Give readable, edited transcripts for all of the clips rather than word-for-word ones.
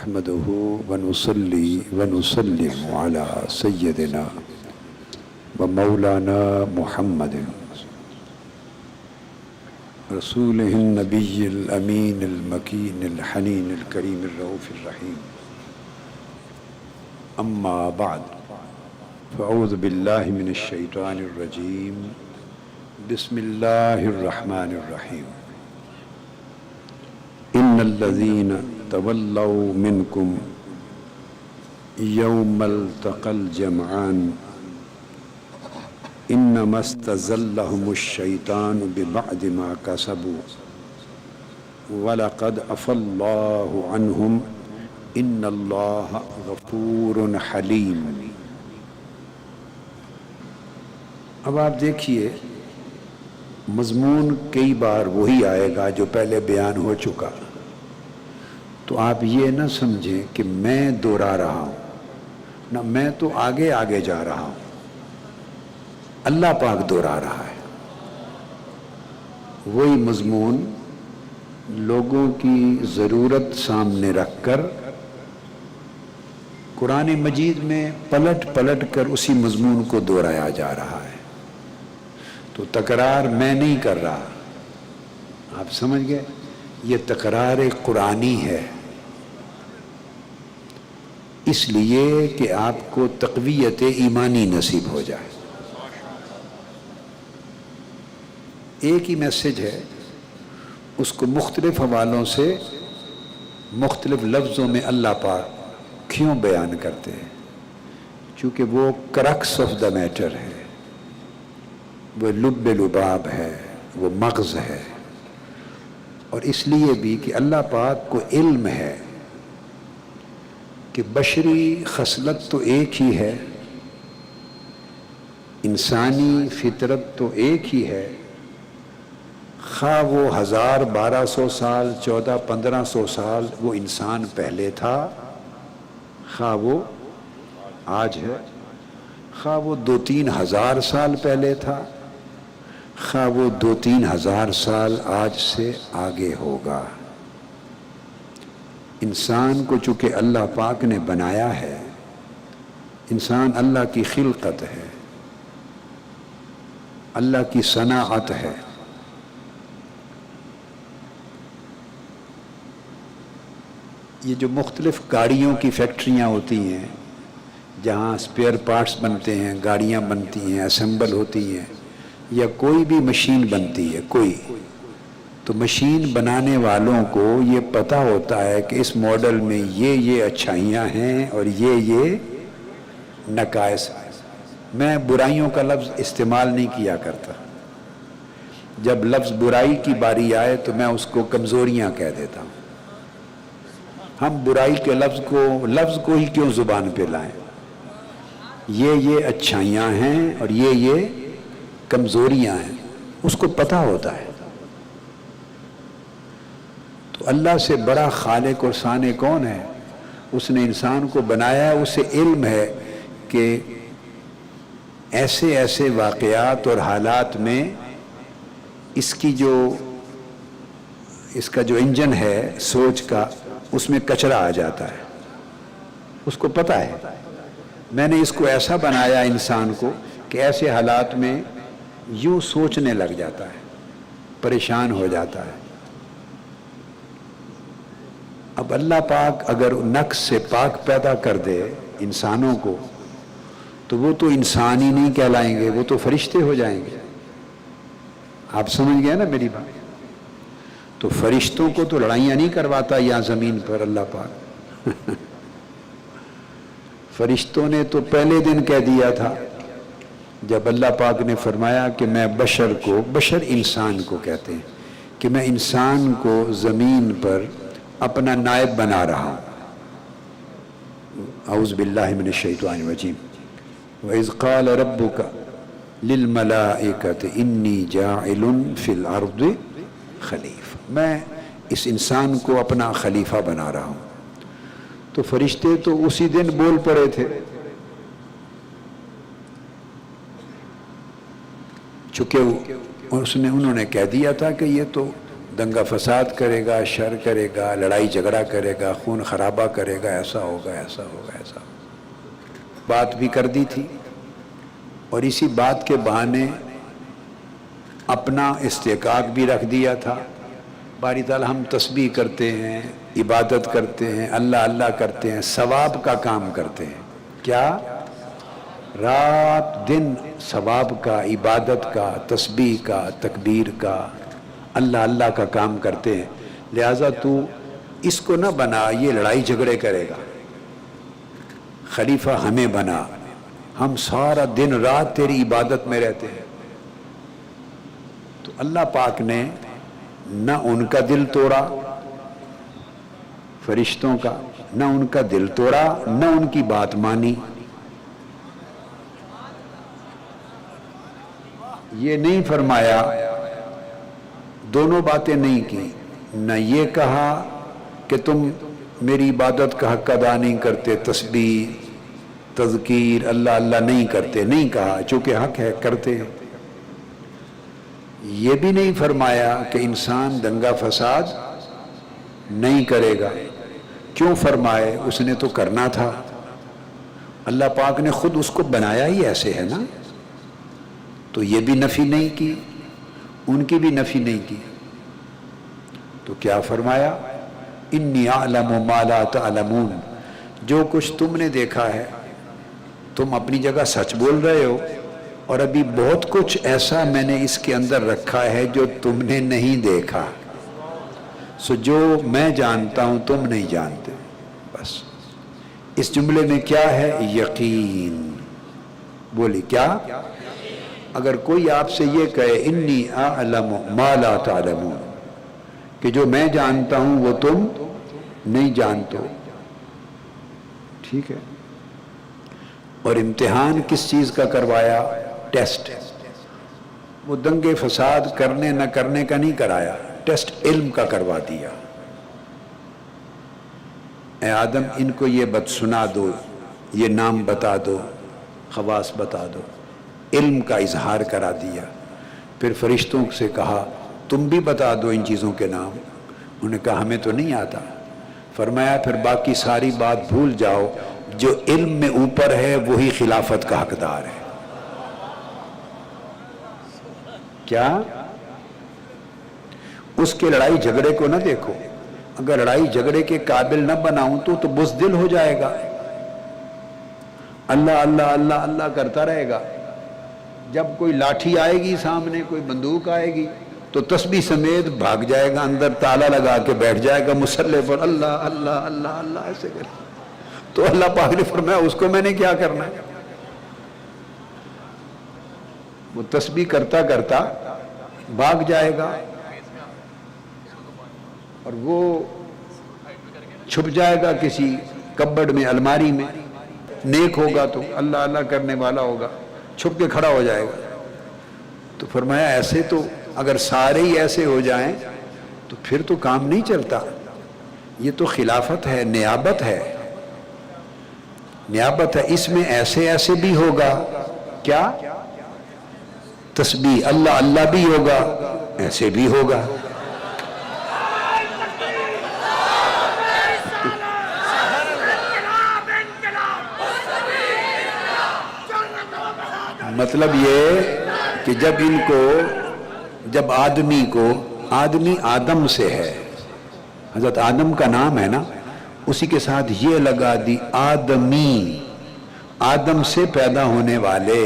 نحمده ونصلي ونسلم على سيدنا ومولانا محمد رسوله النبي الأمين المكين الحنين الكريم الرؤوف الرحيم. أما بعد فأعوذ بالله من الشيطان الرجيم. بسم الله الرحمن الرحيم. إن الذين تولوا منكم يوم التقى الجمعان إنما استزلهم الشيطان ببعد ما كسبوا ولقد عفا الله عنهم إن الله غفور حليم. اب آپ دیکھیے مضمون کئی بار وہی آئے گا جو پہلے بیان ہو چکا، تو آپ یہ نہ سمجھیں کہ میں دوہرا رہا ہوں، نہ میں تو آگے آگے جا رہا ہوں، اللہ پاک دوہرا رہا ہے. وہی مضمون لوگوں کی ضرورت سامنے رکھ کر قرآن مجید میں پلٹ پلٹ کر اسی مضمون کو دہرایا جا رہا ہے. تو تکرار میں نہیں کر رہا، آپ سمجھ گئے، یہ تکرار قرآنی ہے، اس لیے کہ آپ کو تقویت ایمانی نصیب ہو جائے. ایک ہی میسج ہے، اس کو مختلف حوالوں سے مختلف لفظوں میں اللہ پاک کیوں بیان کرتے ہیں؟ چونکہ وہ کرکس آف دا میٹر ہے، وہ لب لباب ہے، وہ مغز ہے. اور اس لیے بھی کہ اللہ پاک کو علم ہے کہ بشری خصلت تو ایک ہی ہے، انسانی فطرت تو ایک ہی ہے، خواہ وہ 1000-1200 سال 1400-1500 سال وہ انسان پہلے تھا، خواہ وہ آج ہے، خواہ وہ 2-3 ہزار سال پہلے تھا، خواہ وہ 2-3 ہزار سال آج سے آگے ہوگا. انسان کو چونکہ اللہ پاک نے بنایا ہے، انسان اللہ کی خلقت ہے، اللہ کی صناعت ہے. یہ جو مختلف گاڑیوں کی فیکٹریاں ہوتی ہیں، جہاں اسپیئر پارٹس بنتے ہیں، گاڑیاں بنتی ہیں، اسمبل ہوتی ہیں، یا کوئی بھی مشین بنتی ہے کوئی، تو مشین بنانے والوں کو یہ پتہ ہوتا ہے کہ اس ماڈل میں یہ اچھائیاں ہیں اور یہ نقائص ہیں. میں برائیوں کا لفظ استعمال نہیں کیا کرتا. جب لفظ برائی کی باری آئے تو میں اس کو کمزوریاں کہہ دیتا ہوں. ہم برائی کے لفظ کو ہی کیوں زبان پہ لائیں؟ یہ اچھائیاں ہیں اور یہ کمزوریاں ہیں، اس کو پتہ ہوتا ہے. تو اللہ سے بڑا خالق اور صانع کون ہے؟ اس نے انسان کو بنایا ہے، اسے علم ہے کہ ایسے ایسے واقعات اور حالات میں اس کا جو انجن ہے سوچ کا، اس میں کچرا آ جاتا ہے. اس کو پتہ ہے میں نے اس کو ایسا بنایا انسان کو کہ ایسے حالات میں یوں سوچنے لگ جاتا ہے، پریشان ہو جاتا ہے. اب اللہ پاک اگر نقص سے پاک پیدا کر دے انسانوں کو، تو وہ تو انسان ہی نہیں کہلائیں گے، وہ تو فرشتے ہو جائیں گے. آپ سمجھ گئے نا میری بات؟ تو فرشتوں کو تو لڑائیاں نہیں کرواتا یہاں زمین پر اللہ پاک. فرشتوں نے تو پہلے دن کہہ دیا تھا جب اللہ پاک نے فرمایا کہ میں بشر انسان کو کہتے ہیں کہ میں انسان کو زمین پر اپنا نائب بنا رہا ہوں. اعوذ باللہ من الشیطان الرجیم. وَإِذْ قَالَ رَبُّكَ لِلْمَلَائِكَةِ إِنِّي جَاعِلٌ فِي الْأَرْضِ خلیفہ، میں اس انسان کو اپنا خلیفہ بنا رہا ہوں. تو فرشتے تو اسی دن بول پڑے تھے، چونکہ انہوں نے کہہ دیا تھا کہ یہ تو دنگا فساد کرے گا، شر کرے گا، لڑائی جھگڑا کرے گا، خون خرابہ کرے گا، ایسا ہوگا ایسا ہوگا ایسا ہوگا۔ بات بھی کر دی تھی، اور اسی بات کے بہانے اپنا استحقاق بھی رکھ دیا تھا۔ باری تعالیٰ ہم تسبیح کرتے ہیں، عبادت کرتے ہیں، اللہ اللہ کرتے ہیں، ثواب کا کام کرتے ہیں۔ کیا؟ رات دن ثواب کا، عبادت کا، تسبیح کا، تکبیر کا، اللہ اللہ کا کام کرتے ہیں۔ لہٰذا تو اس کو نہ بنا یہ لڑائی جھگڑے کرے گا، خلیفہ ہمیں بنا، ہم سارا دن رات تیری عبادت میں رہتے ہیں۔ تو اللہ پاک نے نہ ان کا دل توڑا فرشتوں کا، نہ ان کا دل توڑا، نہ ان کی بات مانی۔ یہ نہیں فرمایا، دونوں باتیں نہیں کی، نہ یہ کہا کہ تم میری عبادت کا حق ادا نہیں کرتے، تسبیح تذکیر اللہ اللہ نہیں کرتے، نہیں کہا، چونکہ حق ہے کرتے ہیں۔ یہ بھی نہیں فرمایا کہ انسان دنگا فساد نہیں کرے گا۔ کیوں فرمائے؟ اس نے تو کرنا تھا، اللہ پاک نے خود اس کو بنایا ہی ایسے ہے نا، تو یہ بھی نفی نہیں کی، ان کی بھی نفی نہیں کی۔ تو کیا فرمایا؟ انی اعلم ما لا تعلمون، جو کچھ تم نے دیکھا ہے تم اپنی جگہ سچ بول رہے ہو، اور ابھی بہت کچھ ایسا میں نے اس کے اندر رکھا ہے جو تم نے نہیں دیکھا، سو جو میں جانتا ہوں تم نہیں جانتے۔ بس اس جملے میں کیا ہے؟ یقین۔ بولی کیا؟ اگر کوئی آپ سے یہ کہے انی اعلم ما لا تعلمون، کہ جو میں جانتا ہوں وہ تم نہیں جانتے، ٹھیک ہے۔ اور امتحان کس چیز کا کروایا؟ ٹیسٹ۔ وہ دنگے فساد کرنے نہ کرنے کا نہیں کرایا، ٹیسٹ علم کا کروا دیا۔ اے آدم ان کو یہ بات سنا دو، یہ نام بتا دو، خواص بتا دو، علم کا اظہار کرا دیا۔ پھر فرشتوں سے کہا تم بھی بتا دو ان چیزوں کے نام، انہوں نے کہا ہمیں تو نہیں آتا۔ فرمایا پھر باقی ساری بات بھول جاؤ، جو علم میں اوپر ہے وہی خلافت کا حقدار ہے۔ کیا؟ اس کے لڑائی جھگڑے کو نہ دیکھو، اگر لڑائی جھگڑے کے قابل نہ بناؤں تو بزدل ہو جائے گا، اللہ اللہ اللہ اللہ کرتا رہے گا۔ جب کوئی لاٹھی آئے گی سامنے، کوئی بندوق آئے گی تو تسبیح سمیت بھاگ جائے گا، اندر تالا لگا کے بیٹھ جائے گا مصلے پر، اللہ اللہ اللہ اللہ ایسے کرے۔ تو اللہ پاک نے فرمایا اس کو میں نے کیا کرنا ہے؟ وہ تسبیح کرتا کرتا بھاگ جائے گا، اور وہ چھپ جائے گا کسی کبڑ میں، الماری میں۔ نیک ہوگا تو اللہ اللہ کرنے والا ہوگا، چھپ کے کھڑا ہو جائے گا۔ تو فرمایا ایسے تو اگر سارے ہی ایسے ہو جائیں تو پھر تو کام نہیں چلتا۔ یہ تو خلافت ہے، نیابت ہے، نیابت ہے، اس میں ایسے ایسے بھی ہوگا۔ کیا؟ تسبیح اللہ اللہ بھی ہوگا، ایسے بھی ہوگا۔ مطلب یہ کہ جب آدمی آدم سے ہے، حضرت آدم کا نام ہے نا، اسی کے ساتھ یہ لگا دی آدمی، آدم سے پیدا ہونے والے۔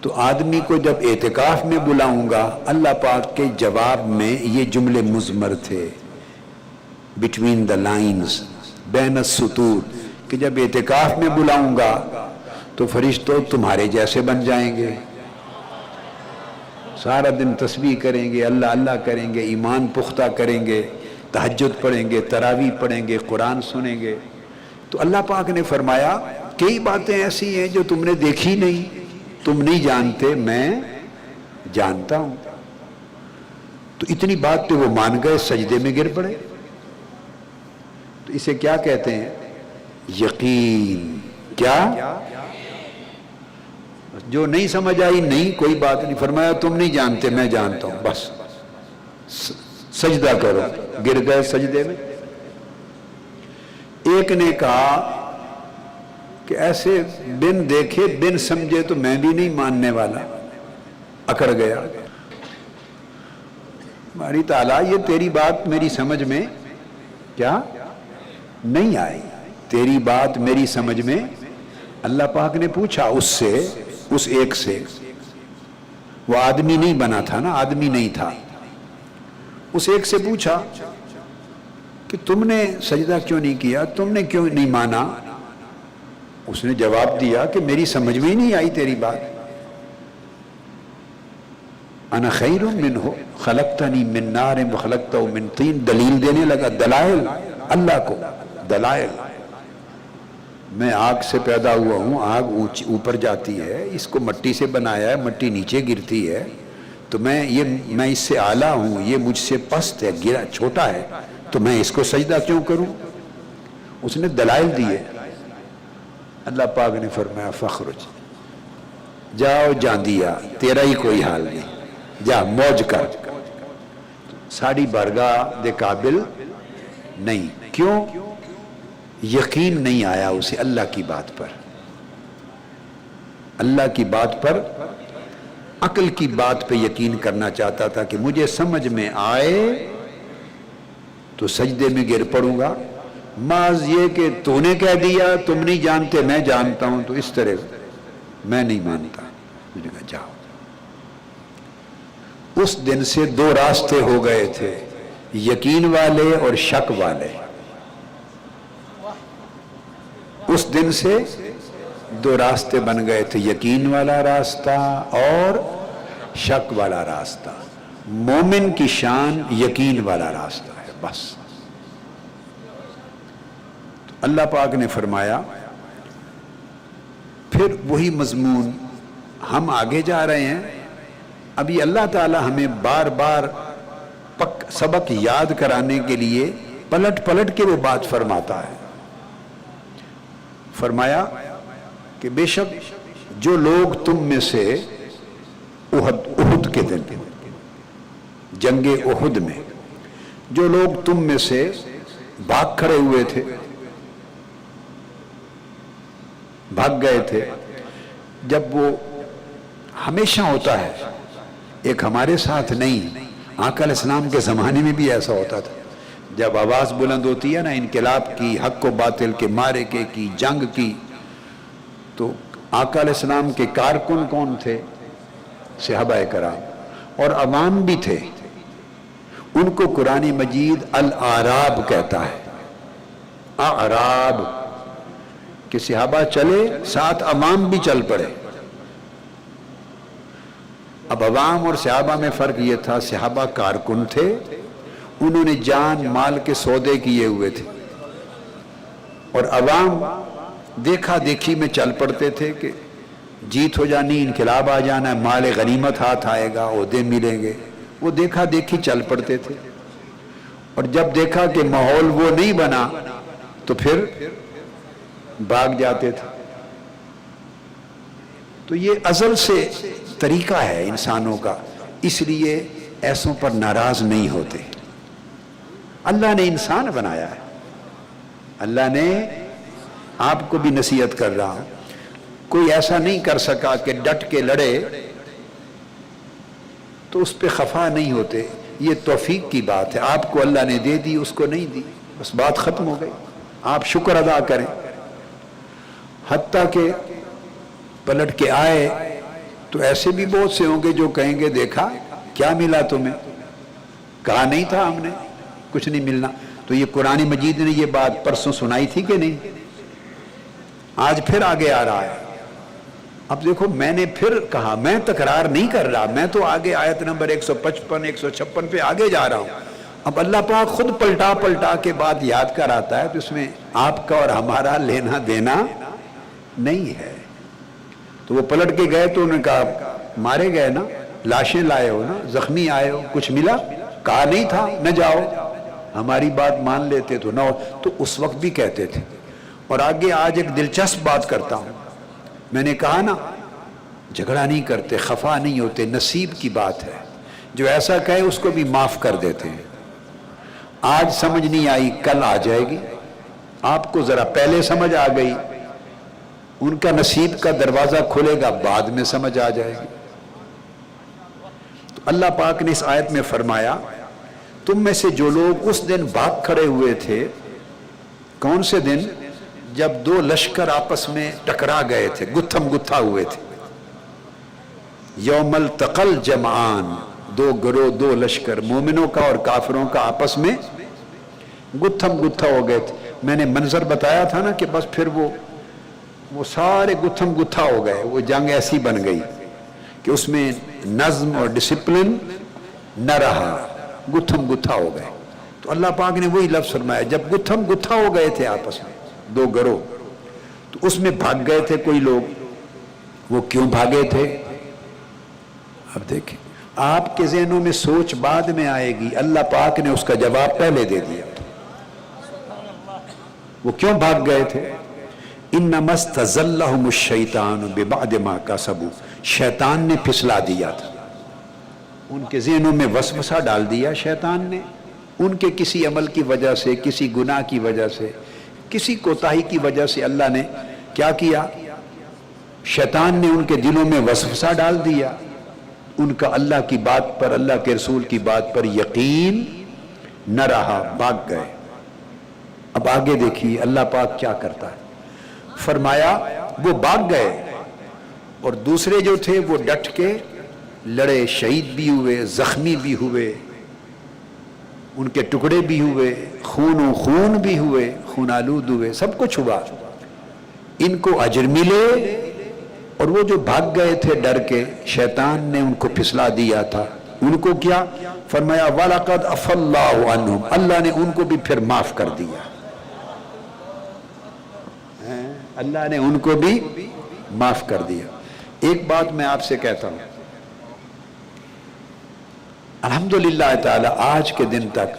تو آدمی کو جب اعتکاف میں بلاؤں گا، اللہ پاک کے جواب میں یہ جملے مضمر تھے، بٹوین دا لائنز، بین السطور، کہ جب اعتکاف میں بلاؤں گا تو فرشتوں تمہارے جیسے بن جائیں گے، سارا دن تسبیح کریں گے، اللہ اللہ کریں گے، ایمان پختہ کریں گے، تہجد پڑھیں گے، تراویح پڑھیں گے، قرآن سنیں گے۔ تو اللہ پاک نے فرمایا کئی باتیں ایسی ہیں جو تم نے دیکھی نہیں، تم نہیں جانتے، میں جانتا ہوں۔ تو اتنی بات پہ وہ مان گئے، سجدے میں گر پڑے۔ تو اسے کیا کہتے ہیں؟ یقین۔ کیا؟ جو نہیں سمجھ آئی نہیں، کوئی بات نہیں، فرمایا تم نہیں جانتے میں جانتا ہوں، بس سجدہ کرو، گر گئے سجدے میں۔ ایک نے کہا کہ ایسے بن دیکھے بن سمجھے تو میں بھی نہیں ماننے والا، اکڑ گیا۔ ہماری تعالیٰ یہ تیری بات میری سمجھ میں کیا نہیں آئی، تیری بات میری سمجھ میں۔ اللہ پاک نے پوچھا اس سے، اس ایک سے، وہ آدمی نہیں بنا تھا نا، آدمی نہیں تھا، اس ایک سے پوچھا کہ تم نے سجدہ کیوں نہیں کیا، تم نے کیوں نہیں مانا؟ اس نے جواب دیا کہ میری سمجھ میں ہی نہیں آئی تیری بات۔ انا خیر منہ خلقتنی من نار وخلقتہ من طین، دلیل دینے لگا، دلائل اللہ کو، دلائل۔ میں آگ سے پیدا ہوا ہوں، آگ اوپر جاتی ہے، اس کو مٹی سے بنایا ہے، مٹی نیچے گرتی ہے، تو میں اس سے اعلیٰ ہوں، یہ مجھ سے پست ہے، گرا چھوٹا ہے، تو میں اس کو سجدہ کیوں کروں؟ اس نے دلائل دیے۔ اللہ پاک نے فرمایا فخرج، جاؤ جاندیا، تیرا ہی کوئی حال نہیں، جا موج کر، ساڑی بارگاہ دے قابل نہیں۔ کیوں؟ یقین نہیں آیا اسے اللہ کی بات پر، اللہ کی بات پر، عقل کی بات پہ یقین کرنا چاہتا تھا کہ مجھے سمجھ میں آئے تو سجدے میں گر پڑوں گا، محض یہ کہ تو نے کہہ دیا تم نہیں جانتے میں جانتا ہوں تو اس طرح میں نہیں مانتا۔ مجھے کہا جاؤ۔ اس دن سے دو راستے ہو گئے تھے، یقین والے اور شک والے۔ اس دن سے دو راستے بن گئے تھے، یقین والا راستہ اور شک والا راستہ۔ مومن کی شان یقین والا راستہ ہے، بس۔ اللہ پاک نے فرمایا، پھر وہی مضمون ہم آگے جا رہے ہیں۔ ابھی اللہ تعالی ہمیں بار بار سبق یاد کرانے کے لیے پلٹ پلٹ کے وہ بات فرماتا ہے۔ فرمایا کہ بے شک جو لوگ تم میں سے احد کے دن، جنگ احد میں جو لوگ تم میں سے بھاگ کھڑے ہوئے تھے، بھاگ گئے تھے، جب وہ ہمیشہ ہوتا ہے، ایک ہمارے ساتھ نہیں، آقا علیہ السلام کے زمانے میں بھی ایسا ہوتا تھا، جب آواز بلند ہوتی ہے نا انقلاب کی، حق و باطل کے معرکے کی، جنگ کی، تو آقا علیہ السلام کے کارکن کون تھے؟ صحابہ کرام، اور عوام بھی تھے۔ ان کو قرآن مجید الاعراب کہتا ہے، اعراب، کہ صحابہ چلے ساتھ عوام بھی چل پڑے۔ اب عوام اور صحابہ میں فرق یہ تھا، صحابہ کارکن تھے، انہوں نے جان مال کے سودے کیے ہوئے تھے، اور عوام دیکھا دیکھی میں چل پڑتے تھے کہ جیت ہو جانی، انقلاب آ جانا ہے، مال غنیمت ہاتھ آئے گا، عہدے ملیں گے، وہ دیکھا دیکھی چل پڑتے تھے۔ اور جب دیکھا کہ ماحول وہ نہیں بنا تو پھر بھاگ جاتے تھے۔ تو یہ ازل سے طریقہ ہے انسانوں کا، اس لیے ایسوں پر ناراض نہیں ہوتے۔ اللہ نے انسان بنایا ہے، اللہ نے آپ کو بھی نصیحت کر رہا ہوں، کوئی ایسا نہیں کر سکا کہ ڈٹ کے لڑے تو اس پہ خفا نہیں ہوتے، یہ توفیق کی بات ہے، آپ کو اللہ نے دے دی، اس کو نہیں دی، بس بات ختم ہو گئی، آپ شکر ادا کریں۔ حتیٰ کہ پلٹ کے آئے تو ایسے بھی بہت سے ہوں گے جو کہیں گے دیکھا کیا ملا تمہیں، کہا نہیں تھا ہم نے کچھ نہیں ملنا۔ تو یہ قرآن مجید نے یہ بات پرسوں سنائی تھی کہ نہیں، آج پھر آگے آ رہا ہے۔ اب دیکھو میں نے پھر کہا، میں تکرار نہیں کر رہا، میں تو آگے آیت نمبر 155 156 پہ آگے جا رہا ہوں۔ اب اللہ پاک خود پلٹا پلٹا کے بعد یاد کراتا ہے، تو اس میں آپ کا اور ہمارا لینا دینا نہیں ہے۔ تو وہ پلٹ کے گئے تو انہوں نے کہا مارے گئے نا، لاشیں لائے ہو نا، زخمی آئے ہو، کچھ ملا؟ کہا نہیں تھا، نہ جاؤ، ہماری بات مان لیتے تو نہ ہو۔ تو اس وقت بھی کہتے تھے۔ اور آگے آج ایک دلچسپ بات کرتا ہوں، میں نے کہا نا جھگڑا نہیں کرتے، خفا نہیں ہوتے، نصیب کی بات ہے۔ جو ایسا کہے اس کو بھی معاف کر دیتے ہیں. آج سمجھ نہیں آئی کل آ جائے گی. آپ کو ذرا پہلے سمجھ آ گئی، ان کا نصیب کا دروازہ کھلے گا بعد میں سمجھ آ جائے گی. تو اللہ پاک نے اس آیت میں فرمایا تم میں سے جو لوگ اس دن بھاگ کھڑے ہوئے تھے. کون سے دن؟ جب دو لشکر آپس میں ٹکرا گئے تھے، گتھم گتھا ہوئے تھے. یوم التقى الجمعان، دو گروہ، دو لشکر، مومنوں کا اور کافروں کا آپس میں گتھم گتھا ہو گئے تھے. میں نے منظر بتایا تھا نا کہ بس پھر وہ سارے گتھم گتھا ہو گئے. وہ جنگ ایسی بن گئی کہ اس میں نظم اور ڈسپلن نہ رہا، گتھم گتھا ہو گئے. تو اللہ پاک نے وہی لفظ فرمایا جب گتھم گتھا ہو گئے تھے آپس میں دو گروہ، تو اس میں بھاگ گئے تھے کوئی لوگ. وہ کیوں بھاگے تھے؟ اب دیکھیں، آپ کے ذہنوں میں سوچ بعد میں آئے گی، اللہ پاک نے اس کا جواب پہلے دے دیا. وہ کیوں بھاگ گئے تھے؟ انما استزلهم الشیطان ببعد ما کسبوا، شیطان نے پھسلا دیا تھا، ان کے ذہنوں میں وسوسہ ڈال دیا شیطان نے. ان کے کسی عمل کی وجہ سے، کسی گناہ کی وجہ سے، کسی کوتاہی کی وجہ سے اللہ نے کیا کیا؟ شیطان نے ان کے دلوں میں وسوسہ ڈال دیا. ان کا اللہ کی بات پر، اللہ کے رسول کی بات پر یقین نہ رہا، بھاگ گئے. اب آگے دیکھیے اللہ پاک کیا کرتا ہے. فرمایا وہ بھاگ گئے اور دوسرے جو تھے وہ ڈٹ کے لڑے، شہید بھی ہوئے، زخمی بھی ہوئے، ان کے ٹکڑے بھی ہوئے، خون و خون بھی ہوئے، خون آلود ہوئے، سب کچھ ہوا. ان کو اجر ملے. اور وہ جو بھاگ گئے تھے ڈر کے، شیطان نے ان کو پھسلا دیا تھا، ان کو کیا فرمایا؟ وَلَقَدْ عَفَا اللَّهُ عَنْهُمْ، اللہ نے ان کو بھی پھر معاف کر دیا. اللہ نے ان کو بھی معاف کر دیا. ایک بات میں آپ سے کہتا ہوں، الحمدللہ تعالی آج کے دن تک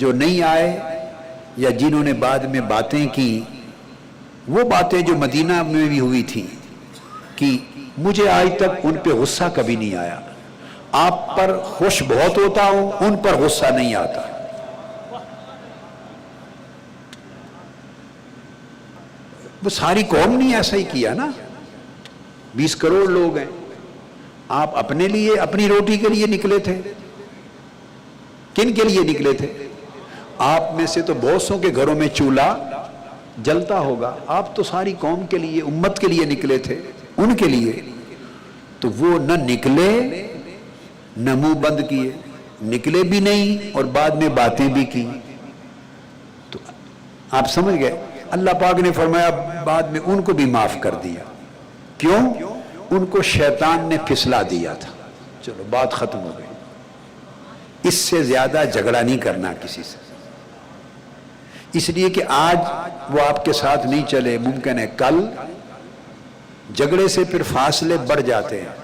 جو نہیں آئے یا جنہوں نے بعد میں باتیں کی، وہ باتیں جو مدینہ میں بھی ہوئی تھیں کہ مجھے آج تک ان پہ غصہ کبھی نہیں آیا. آپ پر خوش بہت ہوتا ہوں، ان پر غصہ نہیں آتا. وہ ساری قوم نے ایسا ہی کیا نا. 20 کروڑ لوگ ہیں. آپ اپنے لیے، اپنی روٹی کے لیے نکلے تھے. کن کے لیے نکلے تھے؟ آپ میں سے تو بہت سوں کے گھروں میں چولہا جلتا ہوگا. آپ تو ساری قوم کے لیے، امت کے لیے نکلے تھے، ان کے لیے. تو وہ نہ نکلے نہ منہ بند کیے، نکلے بھی نہیں اور بعد میں باتیں بھی کی. تو آپ سمجھ گئے. اللہ پاک نے فرمایا بعد میں ان کو بھی معاف کر دیا. کیوں؟ ان کو شیطان نے پھسلا دیا تھا. چلو بات ختم ہو گئی. اس سے زیادہ جھگڑا نہیں کرنا کسی سے، اس لیے کہ آج وہ آپ کے ساتھ نہیں چلے، ممکن ہے کل جھگڑے سے پھر فاصلے بڑھ جاتے ہیں.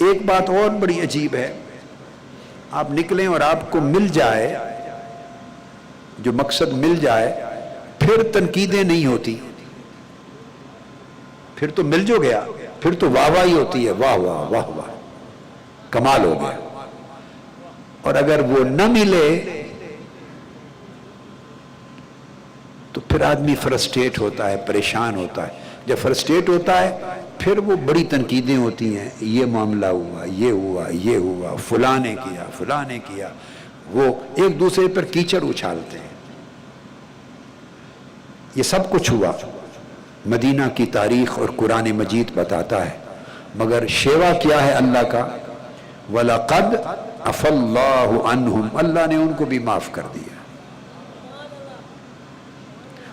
ایک بات اور بڑی عجیب ہے، آپ نکلیں اور آپ کو مل جائے، جو مقصد مل جائے، پھر تنقیدیں نہیں ہوتی. پھر تو مل جو گیا، پھر تو واہ واہ ہی ہوتی ہے، واہ واہ واہ واہ، کمال ہو گیا. اور اگر وہ نہ ملے تو پھر آدمی فرسٹریٹ ہوتا ہے، پریشان ہوتا ہے. جب فرسٹریٹ ہوتا ہے پھر وہ بڑی تنقیدیں ہوتی ہیں، یہ معاملہ ہوا، یہ ہوا، یہ ہوا، فلاں نے کیا، فلاں نے کیا. وہ ایک دوسرے پر کیچڑ اچھالتے ہیں. یہ سب کچھ ہوا، مدینہ کی تاریخ اور قرآن مجید بتاتا ہے. مگر شیوا کیا ہے اللہ کا؟ وَلَقَدْ عَفَا اللَّهُ عَنْهُمْ، اللہ نے ان کو بھی معاف کر دیا.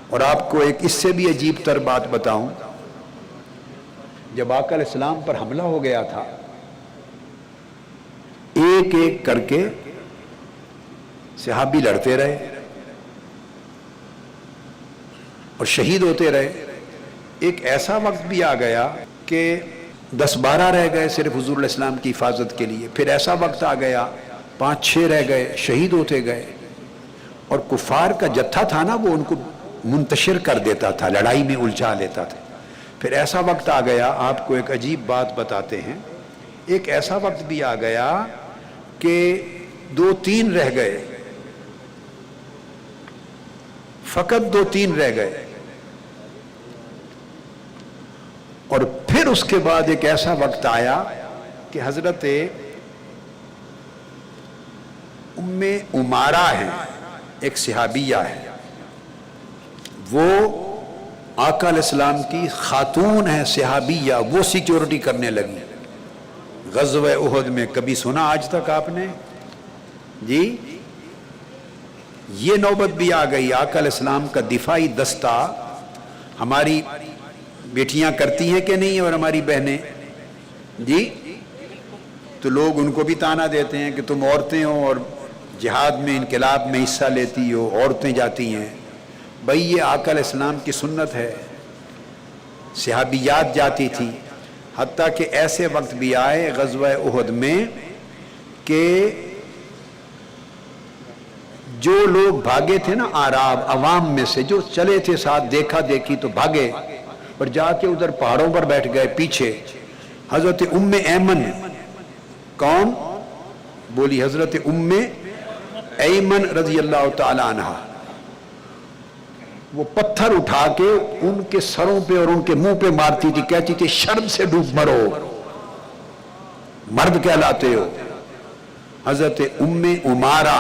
اور آپ کو ایک اس سے بھی عجیب تر بات بتاؤں. جب آقا علیہ السلام پر حملہ ہو گیا تھا، ایک ایک کر کے صحابی لڑتے رہے اور شہید ہوتے رہے. ایک ایسا وقت بھی آ گیا کہ 10-12 رہ گئے صرف حضور علیہ السلام کی حفاظت کے لیے. پھر ایسا وقت آ گیا 5-6 رہ گئے، شہید ہوتے گئے. اور کفار کا جتھا تھا نا، وہ ان کو منتشر کر دیتا تھا، لڑائی میں الجھا لیتا تھا. پھر ایسا وقت آ گیا، آپ کو ایک عجیب بات بتاتے ہیں. ایک ایسا وقت بھی آ گیا کہ 2-3 رہ گئے، فقط 2-3 رہ گئے، اور پھر اس کے بعد ایک ایسا وقت آیا کہ حضرت ام عمارہ ہے، ایک صحابیہ ہے، وہ آقا علیہ السلام کی خاتون ہے صحابیہ، وہ سیکیورٹی کرنے لگی غزوہ احد میں۔ کبھی سنا آج تک آپ نے؟ جی یہ نوبت بھی آ گئی، آقا علیہ السلام کا دفاعی دستہ ہماری بیٹیاں کرتی ہیں کہ نہیں، اور ہماری بہنیں جی، تو لوگ ان کو بھی تانا دیتے ہیں کہ تم عورتیں ہو اور جہاد میں انقلاب میں حصہ لیتی ہو، عورتیں جاتی ہیں۔ بھئی یہ آقا علیہ السلام کی سنت ہے، صحابیات جاتی تھی، حتیٰ کہ ایسے وقت بھی آئے غزوہ احد میں کہ جو لوگ بھاگے تھے نا اعراب، عوام میں سے جو چلے تھے ساتھ، دیکھا دیکھی تو بھاگے اور جا کے ادھر پہاڑوں پر بیٹھ گئے پیچھے۔ حضرت ام ایمن، کون بولی؟ حضرت ام ایمن رضی اللہ تعالی عنہ، وہ پتھر اٹھا کے ان کے سروں پہ اور ان کے منہ پہ مارتی تھی، کہتی تھی شرم سے ڈوب مرو، مرد کہلاتے ہو۔ حضرت ام عمارہ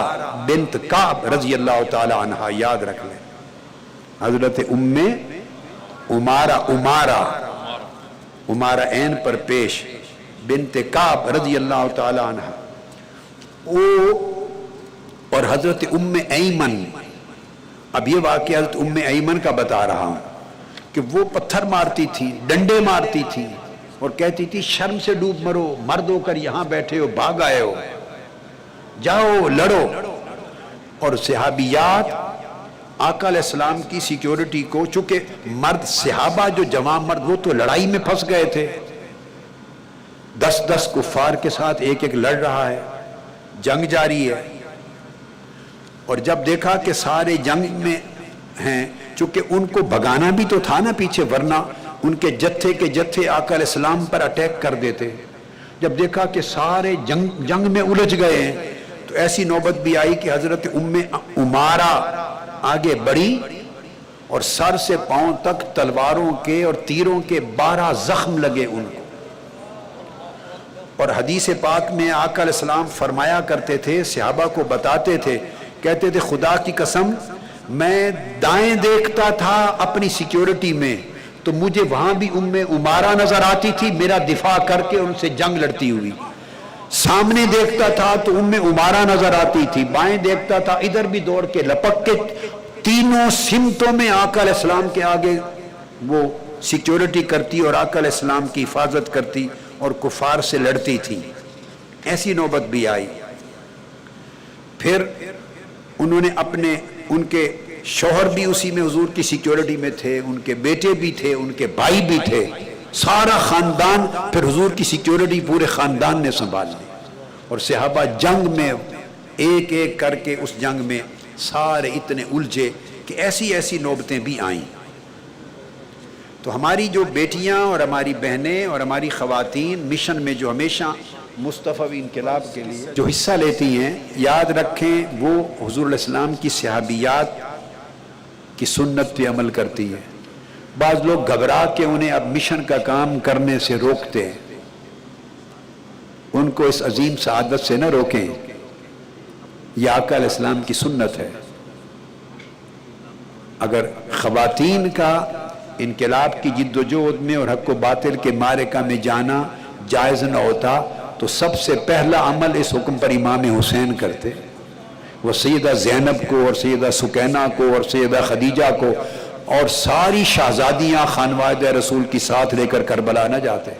بنت کعب رضی اللہ تعالی عنہ، یاد رکھ لیں، حضرت ام عمارہ، عمارہ عین پر پیش، بنت کعب رضی اللہ تعالی عنہ، اور حضرت ام ایمن۔ اب یہ واقعہ حضرت ام ایمن کا بتا رہا ہوں کہ وہ پتھر مارتی تھی، ڈنڈے مارتی تھی، اور کہتی تھی شرم سے ڈوب مرو، مرد ہو کر یہاں بیٹھے ہو، بھاگ آئے ہو، جاؤ لڑو۔ اور صحابیات آقا علیہ السلام کی سیکیورٹی کو، چونکہ مرد صحابہ جو جوان مرد، وہ تو لڑائی میں پھنس گئے تھے، 10 کفار کے ساتھ ایک لڑ رہا ہے، جنگ جاری ہے، اور جب دیکھا کہ سارے جنگ میں ہیں، چونکہ ان کو بھگانا بھی تو تھا نا پیچھے، ورنہ ان کے جتھے کے جتھے آقا علیہ السلام پر اٹیک کر دیتے۔ جب دیکھا کہ سارے جنگ میں الجھ گئے ہیں، تو ایسی نوبت بھی آئی کہ حضرت ام عمارہ آگے بڑھی اور سر سے پاؤں تک تلواروں کے اور تیروں کے 12 زخم لگے ان کو۔ اور حدیث پاک میں آقا علیہ السلام فرمایا کرتے تھے، صحابہ کو بتاتے تھے، کہتے تھے خدا کی قسم میں دائیں دیکھتا تھا اپنی سیکیورٹی میں تو مجھے وہاں بھی ام عمارہ نظر آتی تھی، میرا دفاع کر کے ان سے جنگ لڑتی ہوئی۔ سامنے دیکھتا تھا تو ام عمارہ نظر آتی تھی، بائیں دیکھتا تھا ادھر بھی دوڑ کے لپک کے، تینوں سمتوں میں آقا علیہ السلام کے آگے وہ سیکیورٹی کرتی اور آقا علیہ السلام کی حفاظت کرتی اور کفار سے لڑتی تھی۔ ایسی نوبت بھی آئی۔ پھر انہوں نے ان کے شوہر بھی اسی میں حضور کی سیکیورٹی میں تھے، ان کے بیٹے بھی تھے، ان کے بھائی بھی تھے، سارا خاندان، پھر حضور کی سیکیورٹی پورے خاندان نے سنبھال لی، اور صحابہ جنگ میں ایک ایک کر کے اس جنگ میں سارے اتنے الجھے کہ ایسی نوبتیں بھی آئیں۔ تو ہماری جو بیٹیاں اور ہماری بہنیں اور ہماری خواتین مشن میں جو ہمیشہ مصطفی انقلاب کے لیے جو حصہ لیتی ہیں، یاد رکھیں وہ حضور علیہ السلام کی صحابیات کی سنت پہ عمل کرتی ہے۔ بعض لوگ گھبرا کے انہیں اب مشن کا کام کرنے سے روکتے ہیں، ان کو اس عظیم سعادت سے نہ روکیں، یہ آقا علیہ السلام کی سنت ہے۔ اگر خواتین کا انقلاب کی جد و جہد میں اور حق و باطل کے معرکہ میں جانا جائز نہ ہوتا تو سب سے پہلا عمل اس حکم پر امام حسین کرتے، وہ سیدہ زینب کو اور سیدہ سکینہ کو اور سیدہ خدیجہ کو اور ساری شہزادیاں خانواد رسول کی ساتھ لے کر کربلا نہ جاتے،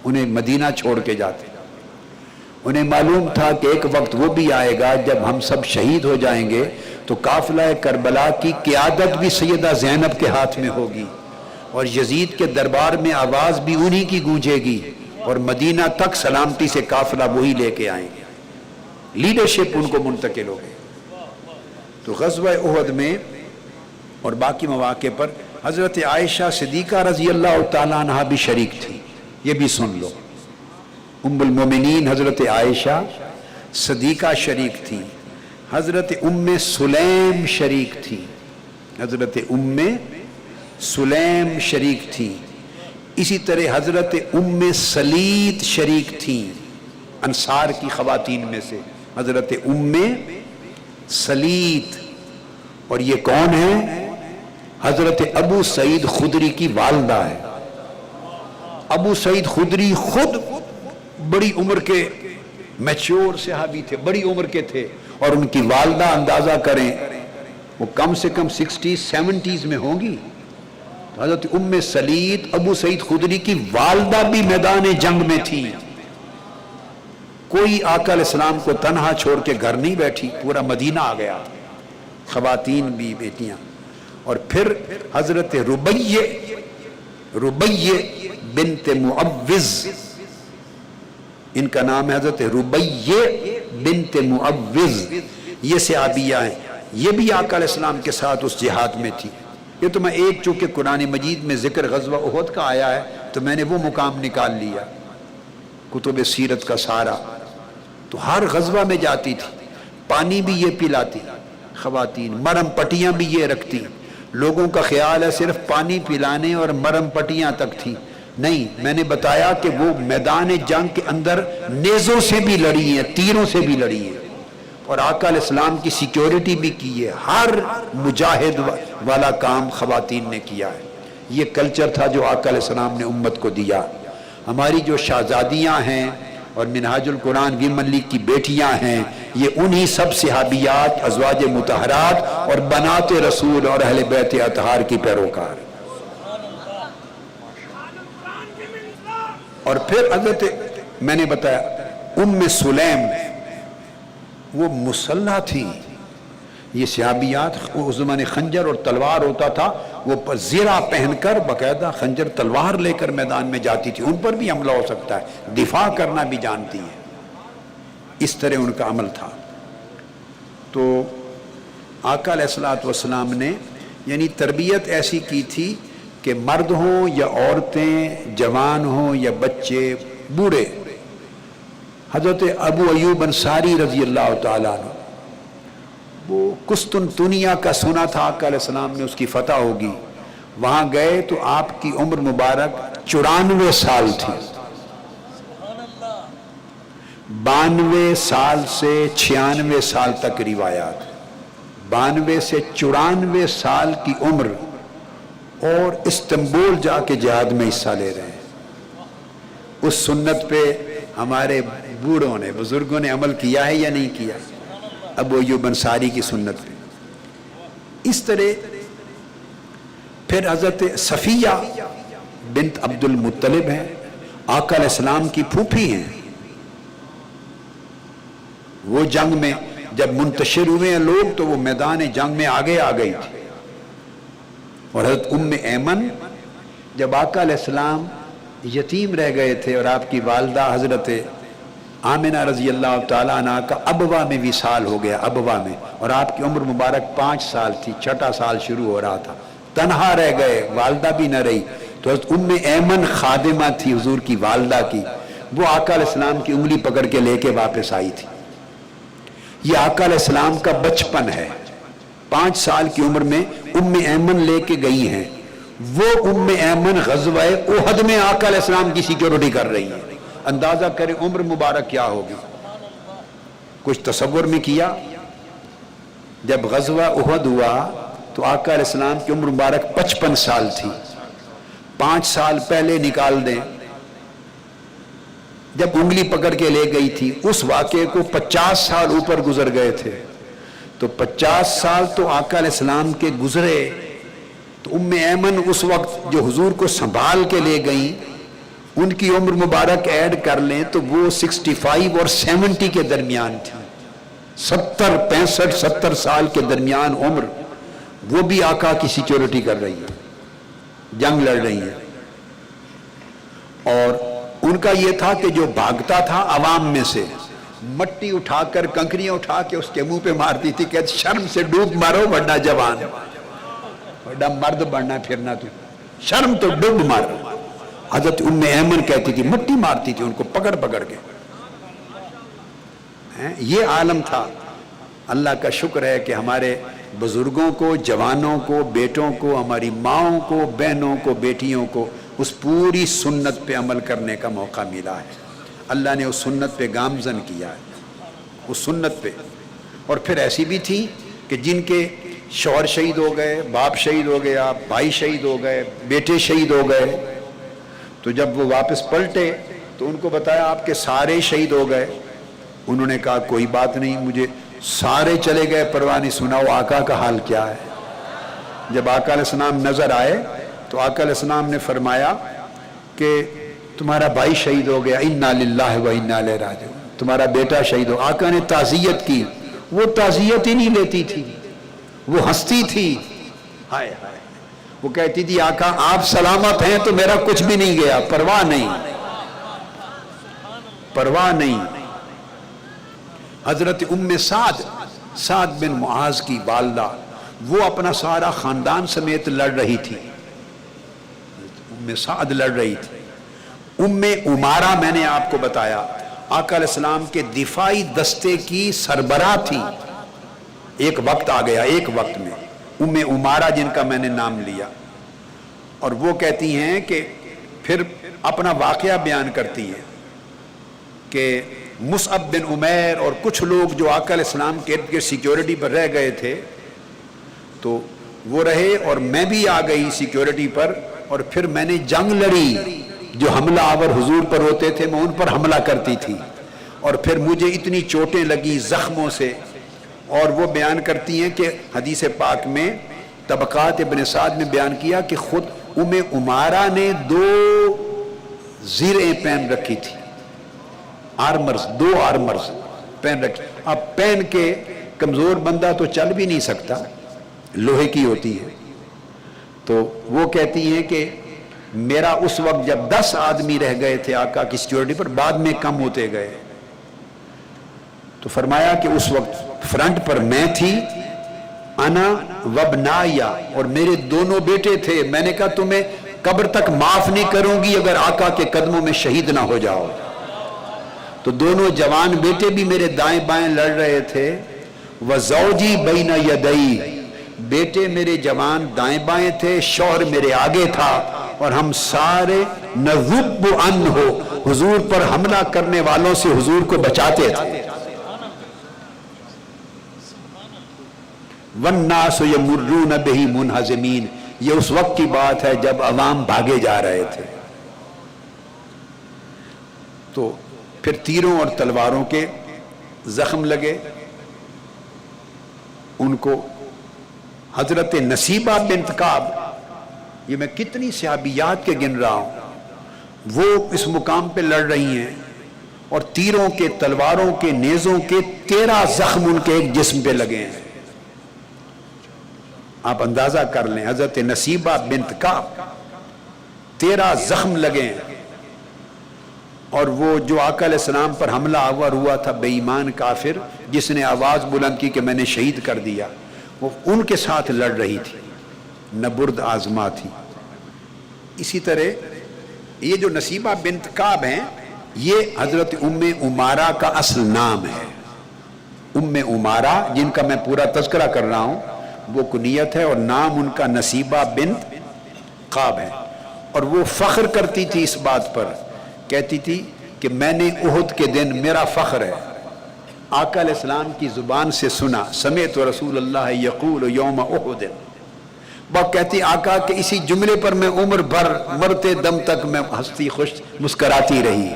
انہیں مدینہ چھوڑ کے جاتے۔ انہیں معلوم تھا کہ ایک وقت وہ بھی آئے گا جب ہم سب شہید ہو جائیں گے تو قافلہ کربلا کی قیادت بھی سیدہ زینب کے ہاتھ میں ہوگی، اور یزید کے دربار میں آواز بھی انہی کی گونجے گی، اور مدینہ تک سلامتی سے قافلہ وہی لے کے آئیں گے، لیڈرشپ ان کو منتقل ہوگی۔ تو غزوہ احد میں اور باقی مواقع پر حضرت عائشہ صدیقہ رضی اللہ تعالیٰ عنہ بھی شریک تھی، یہ بھی سن لو۔ ام المومنین حضرت عائشہ صدیقہ شریک تھی، حضرت ام سلیم شریک تھی، حضرت ام سلیم شریک تھی، اسی طرح حضرت ام سلیت شریک تھیں انصار کی خواتین میں سے، حضرت ام سلیت، اور یہ کون ہے؟ حضرت ابو سعید خدری کی والدہ ہے۔ ابو سعید خدری خود بڑی عمر کے میچور صحابی تھے، بڑی عمر کے تھے، اور ان کی والدہ اندازہ کریں وہ کم سے کم 60-70 میں ہوں گی۔ حضرت ام سلیت ابو سعید خدری کی والدہ بھی میدان جنگ میں تھی۔ کوئی آقا علیہ السلام کو تنہا چھوڑ کے گھر نہیں بیٹھی، پورا مدینہ آ گیا، خواتین بھی، بیٹیاں۔ اور پھر حضرت ربیہ بنت معوذ، ان کا نام ہے حضرت ربیہ بنت معوذ، یہ صحابیہ ہیں، یہ بھی آقا علیہ السلام کے ساتھ اس جہاد میں تھی۔ یہ تو میں ایک چونکہ قرآن مجید میں ذکر غزوہ احد کا آیا ہے تو میں نے وہ مقام نکال لیا، کتب سیرت کا سارا، تو ہر غزوہ میں جاتی تھی، پانی بھی یہ پلاتی خواتین، مرم پٹیاں بھی یہ رکھتی۔ لوگوں کا خیال ہے صرف پانی پلانے اور مرم پٹیاں تک تھی، نہیں، میں نے بتایا کہ وہ میدان جنگ کے اندر نیزوں سے بھی لڑی ہیں، تیروں سے بھی لڑی ہیں، اور آقا علیہ السلام کی سیکیورٹی بھی کی ہے۔ ہر مجاہد والا کام خواتین نے کیا ہے۔ یہ کلچر تھا جو آقا علیہ السلام نے امت کو دیا۔ ہماری جو شہزادیاں ہیں اور منہاج القرآن ویمن لیگ کی بیٹیاں ہیں، یہ انہی سب صحابیات، ازواج مطہرات اور بنات رسول اور اہل بیت اطہار کی پیروکار۔ اور پھر حضرت میں نے بتایا ام سلیم، وہ مسلح تھی۔ یہ صحابیات اس زمانے خنجر اور تلوار ہوتا تھا، وہ زرہ پہن کر باقاعدہ خنجر تلوار لے کر میدان میں جاتی تھی، ان پر بھی حملہ ہو سکتا ہے، دفاع کرنا بھی جانتی ہیں، اس طرح ان کا عمل تھا۔ تو آقا علیہ السلام نے یعنی تربیت ایسی کی تھی کہ مرد ہوں یا عورتیں، جوان ہوں یا بچے، بوڑھے۔ حضرت ابو ایوب انصاری رضی اللہ تعالیٰ عنہ، وہ قسطنطنیہ کا سنا تھا آقا علیہ السلام نے اس کی فتح ہوگی، وہاں گئے تو آپ کی عمر مبارک 94 سال تھی۔ 92 سال سے 96 سال تک روایات، 92 سے 94 سال کی عمر، اور استنبول جا کے جہاد میں حصہ لے رہے ہیں۔ اس سنت پہ ہمارے بوڑھوں نے، بزرگوں نے عمل کیا ہے یا نہیں کیا؟ ابو ایوب انصاری کی سنت پہ۔ اس طرح پھر حضرت صفیہ بنت عبد المطلب ہیں، آقا علیہ السلام کی پھوپھی ہیں، وہ جنگ میں جب منتشر ہوئے ہیں لوگ تو وہ میدان جنگ میں آگے آ گئی تھی۔ اور حضرت ام ایمن، جب آقا علیہ السلام یتیم رہ گئے تھے اور آپ کی والدہ حضرت آمنہ رضی اللہ تعالیٰ عنہ کا ابوا میں وصال ہو گیا، ابوا میں، اور آپ کی عمر مبارک 5 سال تھی، 6واں سال شروع ہو رہا تھا، تنہا رہ گئے، والدہ بھی نہ رہی، تو حضرت ام ایمن خادمہ تھی حضور کی والدہ کی، وہ آقا علیہ السلام کی انگلی پکڑ کے لے کے واپس آئی تھی۔ یہ آقا علیہ السلام کا بچپن ہے، 5 سال کی عمر میں ام ایمن لے کے گئی ہیں، وہ ام ایمن غزوہ احد میں آقا علیہ السلام کی سیکیورٹی کر رہی ہیں۔ اندازہ کریں عمر مبارک کیا ہوگی، کچھ تصور میں کیا؟ جب غزوہ احد ہوا تو آقا علیہ السلام کی عمر مبارک 55 سال تھی، 5 سال پہلے نکال دیں، جب انگلی پکڑ کے لے گئی تھی اس واقعے کو 50 سال اوپر گزر گئے تھے، تو 50 سال تو آقا علیہ السلام کے گزرے، تو ام ایمن اس وقت جو حضور کو سنبھال کے لے گئیں، ان کی عمر مبارک ایڈ کر لیں تو وہ 65 اور 70 کے درمیان تھی، 65 سال کے درمیان عمر، وہ بھی آقا کی سیکیورٹی کر رہی ہے، جنگ لڑ رہی ہے۔ اور ان کا یہ تھا کہ جو بھاگتا تھا عوام میں سے، مٹی اٹھا کر، کنکریاں اٹھا کے اس کے منہ پہ مارتی تھی کہ شرم سے ڈوب مارو ورنہ جوان، ورنہ مرد بننا پھرنا، تو شرم تو ڈوب مارو۔ حضرت ایمن کہتی تھی، مٹی مارتی تھی ان کو پکڑ پکڑ کے. یہ عالم تھا. اللہ کا شکر ہے کہ ہمارے بزرگوں کو، جوانوں کو، بیٹوں کو، ہماری ماؤں کو، بہنوں کو، بیٹیوں کو اس پوری سنت پہ عمل کرنے کا موقع ملا ہے. اللہ نے اس سنت پہ گامزن کیا ہے، اس سنت پہ. اور پھر ایسی بھی تھی کہ جن کے شوہر شہید ہو گئے، باپ شہید ہو گیا، بھائی شہید ہو گئے، بیٹے شہید ہو گئے، تو جب وہ واپس پلٹے تو ان کو بتایا آپ کے سارے شہید ہو گئے. انہوں نے کہا کوئی بات نہیں، مجھے سارے چلے گئے پرواہ نہیں، سناؤ آقا کا حال کیا ہے. جب آقا علیہ السلام نظر آئے تو آقا علیہ السلام نے فرمایا کہ تمہارا بھائی شہید ہو گیا، انا للہ و انا الیہ راجعون، تمہارا بیٹا شہید ہو. آقا نے تعزیت کی. وہ تعزیت ہی نہیں لیتی تھی، وہ ہنستی تھی. ہائے ہائے، وہ کہتی تھی آقا آپ سلامت ہیں تو میرا کچھ بھی نہیں گیا، پرواہ نہیں، پرواہ نہیں. حضرت سعد بن معاذ کی والدہ، وہ اپنا سارا خاندان سمیت لڑ رہی تھی. سعد لڑ رہی تھی. عمارہ میں نے آپ کو بتایا آقا علیہ السلام کے دفاعی دستے کی سربراہ تھی. ایک وقت آ گیا، ایک وقت میں عمارہ جن کا میں نے نام لیا، اور وہ کہتی ہیں کہ پھر اپنا واقعہ بیان کرتی ہیں کہ مصعب بن عمیر اور کچھ لوگ جو آقا علیہ السلام کے ارد گرد سیکیورٹی پر رہ گئے تھے تو وہ رہے، اور میں بھی آ گئی سیکیورٹی پر، اور پھر میں نے جنگ لڑی. جو حملہ آور حضور پر ہوتے تھے میں ان پر حملہ کرتی تھی، اور پھر مجھے اتنی چوٹیں لگی زخموں سے. اور وہ بیان کرتی ہیں کہ حدیث پاک میں طبقات ابن سعد میں بیان کیا کہ خود عمارہ نے 2 زرعیں پہن رکھی تھی، آرمرز، 2 آرمرز پہن رکھی. اب پہن کے کمزور بندہ تو چل بھی نہیں سکتا، لوہے کی ہوتی ہے. تو وہ کہتی ہیں کہ میرا اس وقت جب 10 آدمی رہ گئے تھے آقا کی سیکیورٹی پر، بعد میں کم ہوتے گئے، تو فرمایا کہ اس وقت فرنٹ پر میں تھی، انا وابنایا، اور میرے 2 بیٹے تھے. میں نے کہا تمہیں قبر تک معاف نہیں کروں گی اگر آقا کے قدموں میں شہید نہ ہو جاؤ. تو 2 جوان بیٹے بھی میرے دائیں بائیں لڑ رہے تھے. وزوجی بین یدئی، بیٹے میرے جوان دائیں بائیں تھے، شوہر میرے آگے تھا، اور ہم سارے نذب عنہ، حضور پر حملہ کرنے والوں سے حضور کو بچاتے تھے. والناس یمرون بہ منہزمین، یہ اس وقت کی بات ہے جب عوام بھاگے جا رہے تھے. تو پھر تیروں اور تلواروں کے زخم لگے ان کو. حضرت نصیبہ بنت کعب، یہ میں کتنی صحابیات کے گن رہا ہوں، وہ اس مقام پہ لڑ رہی ہیں، اور تیروں کے، تلواروں کے، نیزوں کے 13 زخم ان کے ایک جسم پہ لگے ہیں. آپ اندازہ کر لیں، حضرت نصیبہ بنت کعب 13 زخم لگے ہیں. اور وہ جو آقا علیہ السلام پر حملہ آور ہوا تھا بے ایمان کافر، جس نے آواز بلند کی کہ میں نے شہید کر دیا، وہ ان کے ساتھ لڑ رہی تھی، نبرد آزما تھی. اسی طرح یہ جو نصیبہ بنت کعب ہیں، یہ حضرت عمارہ کا اصل نام ہے. عمارہ جن کا میں پورا تذکرہ کر رہا ہوں وہ کنیت ہے، اور نام ان کا نصیبہ بنت کعب ہے. اور وہ فخر کرتی تھی اس بات پر، کہتی تھی کہ میں نے احد کے دن، میرا فخر ہے، آقا علیہ السلام کی زبان سے سنا، سمعت رسول اللہ یقول یوم احد. وہ کہتی آقا کہ اسی جملے پر میں عمر بھر مرتے دم تک میں ہنستی خوش مسکراتی رہی.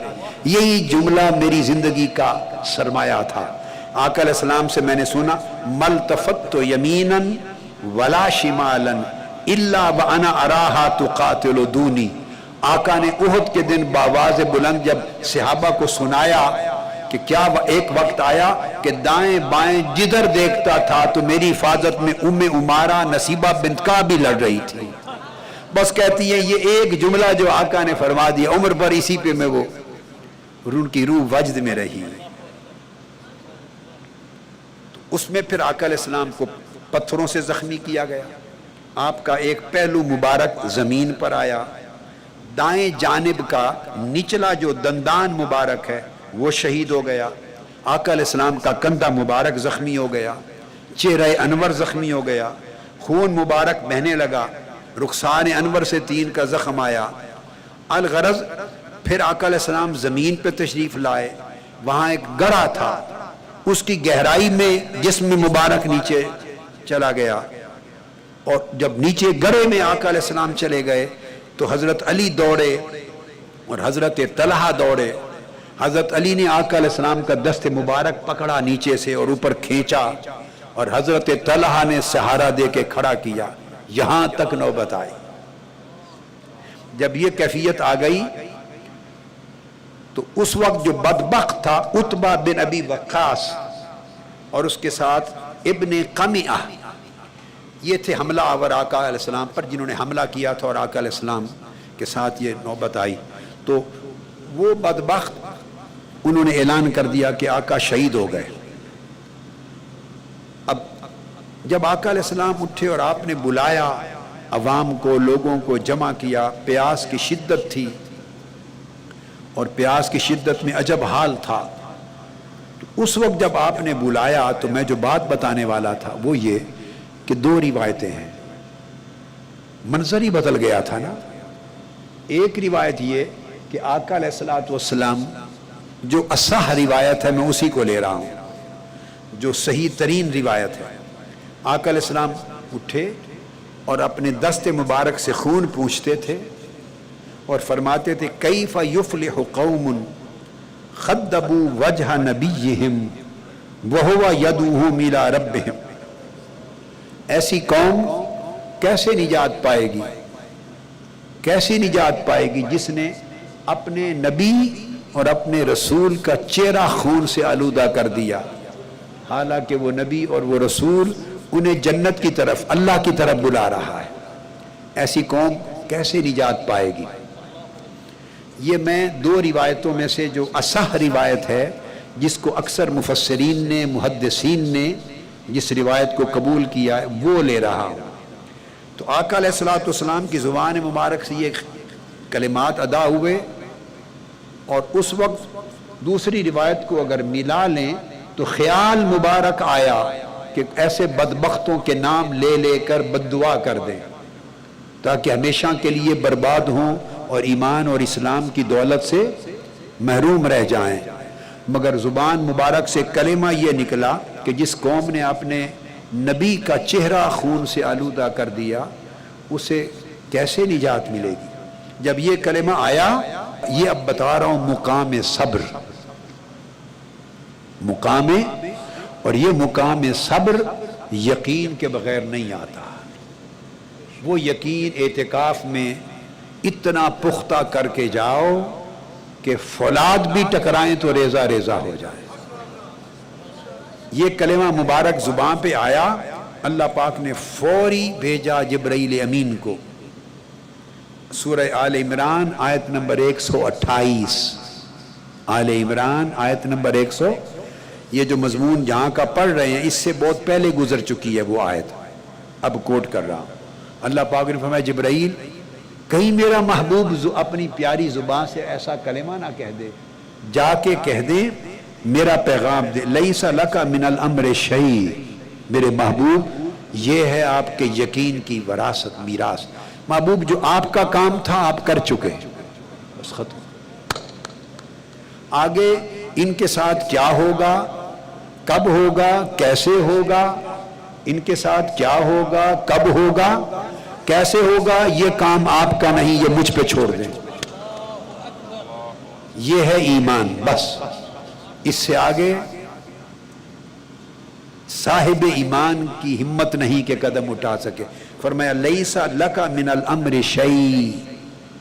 یہی جملہ میری زندگی کا سرمایہ تھا. آقا علیہ السلام سے میں نے سنا، ملتفت یمینا ولا شمالا الا وانا اراها تقاتل دونی. آقا نے احد کے دن بآواز بلند جب صحابہ کو سنایا کہ کیا ایک وقت آیا کہ دائیں بائیں جدھر دیکھتا تھا تو میری حفاظت میں عمارہ نصیبہ بنت کعب بھی لڑ رہی تھی. بس کہتی ہے یہ ایک جملہ جو آقا نے فرما دیا، عمر بھر اسی پہ میں وہ ان کی روح وجد میں رہی. تو اس میں پھر آقا علیہ السلام کو پتھروں سے زخمی کیا گیا. آپ کا ایک پہلو مبارک زمین پر آیا، دائیں جانب کا نچلا جو دندان مبارک ہے وہ شہید ہو گیا، آقا علیہ السلام کا کندھا مبارک زخمی ہو گیا، چہرہ انور زخمی ہو گیا، خون مبارک بہنے لگا، رخسان انور سے 3 کا زخم آیا۔ الغرض پھر آقا علیہ السلام زمین پہ تشریف لائے، وہاں ایک گڑھا تھا، اس کی گہرائی میں جسم مبارک نیچے چلا گیا، اور جب نیچے گڑھے میں آقا علیہ السلام چلے گئے تو حضرت علی دوڑے اور حضرت طلحہ دوڑے۔ حضرت علی نے آقا علیہ السلام کا دست مبارک پکڑا نیچے سے اور اوپر کھینچا، اور حضرت طلحہ نے سہارا دے کے کھڑا کیا، یہاں تک نوبت آئی۔ جب یہ کیفیت آ گئی تو اس وقت جو بدبخت تھا عتبہ بن ابی وقاص اور اس کے ساتھ ابن قمیعہ، یہ تھے حملہ آور آقا علیہ السلام پر، جنہوں نے حملہ کیا تھا، اور آقا علیہ السلام کے ساتھ یہ نوبت آئی۔ تو وہ بدبخت انہوں نے اعلان کر دیا کہ آقا شہید ہو گئے۔ اب جب آقا علیہ السلام اٹھے اور آپ نے بلایا عوام کو، لوگوں کو جمع کیا، پیاس کی شدت تھی اور پیاس کی شدت میں عجب حال تھا، تو اس وقت جب آپ نے بلایا تو میں جو بات بتانے والا تھا وہ یہ کہ 2 روایتیں ہیں، منظر ہی بدل گیا تھا نا۔ ایک روایت یہ کہ آقا علیہ السلام جو اصح روایت ہے میں اسی کو لے رہا ہوں، جو صحیح ترین روایت ہے، آقا علیہ السلام اٹھے اور اپنے دست مبارک سے خون پوچھتے تھے اور فرماتے تھے کیف یفلح قوم خدبوا وجہ نبیہم وہو یدعوہم الی ربہم، ایسی قوم کیسے نجات پائے گی، کیسی نجات پائے گی جس نے اپنے نبی اور اپنے رسول کا چہرہ خون سے آلودہ کر دیا، حالانکہ وہ نبی اور وہ رسول انہیں جنت کی طرف، اللہ کی طرف بلا رہا ہے۔ ایسی قوم کیسے نجات پائے گی؟ یہ میں 2 روایتوں میں سے جو اصح روایت ہے، جس کو اکثر مفسرین نے، محدثین نے جس روایت کو قبول کیا ہے وہ لے رہا ہوں۔ تو آقا علیہ السلام کی زبان مبارک سے یہ کلمات ادا ہوئے، اور اس وقت دوسری روایت کو اگر ملا لیں تو خیال مبارک آیا کہ ایسے بدبختوں کے نام لے لے کر بددعا کر دیں تاکہ ہمیشہ کے لیے برباد ہوں اور ایمان اور اسلام کی دولت سے محروم رہ جائیں۔ مگر زبان مبارک سے کلمہ یہ نکلا کہ جس قوم نے اپنے نبی کا چہرہ خون سے آلودہ کر دیا اسے کیسے نجات ملے گی؟ جب یہ کلمہ آیا، یہ اب بتا رہا ہوں مقام صبر، مقام، اور یہ مقام صبر یقین کے بغیر نہیں آتا۔ وہ یقین اعتکاف میں اتنا پختہ کر کے جاؤ کہ فولاد بھی ٹکرائیں تو ریزہ ریزہ ہو جائے۔ یہ کلمہ مبارک زبان پہ آیا، اللہ پاک نے فوری بھیجا جبرائیل امین کو۔ سورہ آل عمران آیت نمبر 128، آل عمران آیت نمبر 100، یہ جو مضمون جہاں کا پڑھ رہے ہیں اس سے بہت پہلے گزر چکی ہے وہ آیت، اب کوٹ کر رہا ہوں۔ اللہ پاک نے فرمایا جبرائیل کہیں میرا محبوب اپنی پیاری زبان سے ایسا کلمہ نہ کہہ دے، جا کے کہہ دے میرا پیغام دے، لیس لک من الامر شیء، میرے محبوب یہ ہے آپ کے یقین کی وراثت، میراث۔ محبوب جو آپ کا کام تھا آپ کر چکے، بس ختم۔ آگے ان کے ساتھ کیا ہوگا، کب ہوگا، کیسے ہوگا، ان کے ساتھ کیا ہوگا، کب ہوگا، کیسے ہوگا، یہ کام آپ کا نہیں، یہ مجھ پہ چھوڑ دیں۔ یہ ہے ایمان، بس اس سے آگے صاحب ایمان کی ہمت نہیں کہ قدم اٹھا سکے۔ فرمایا لیس لک من الامر شیء،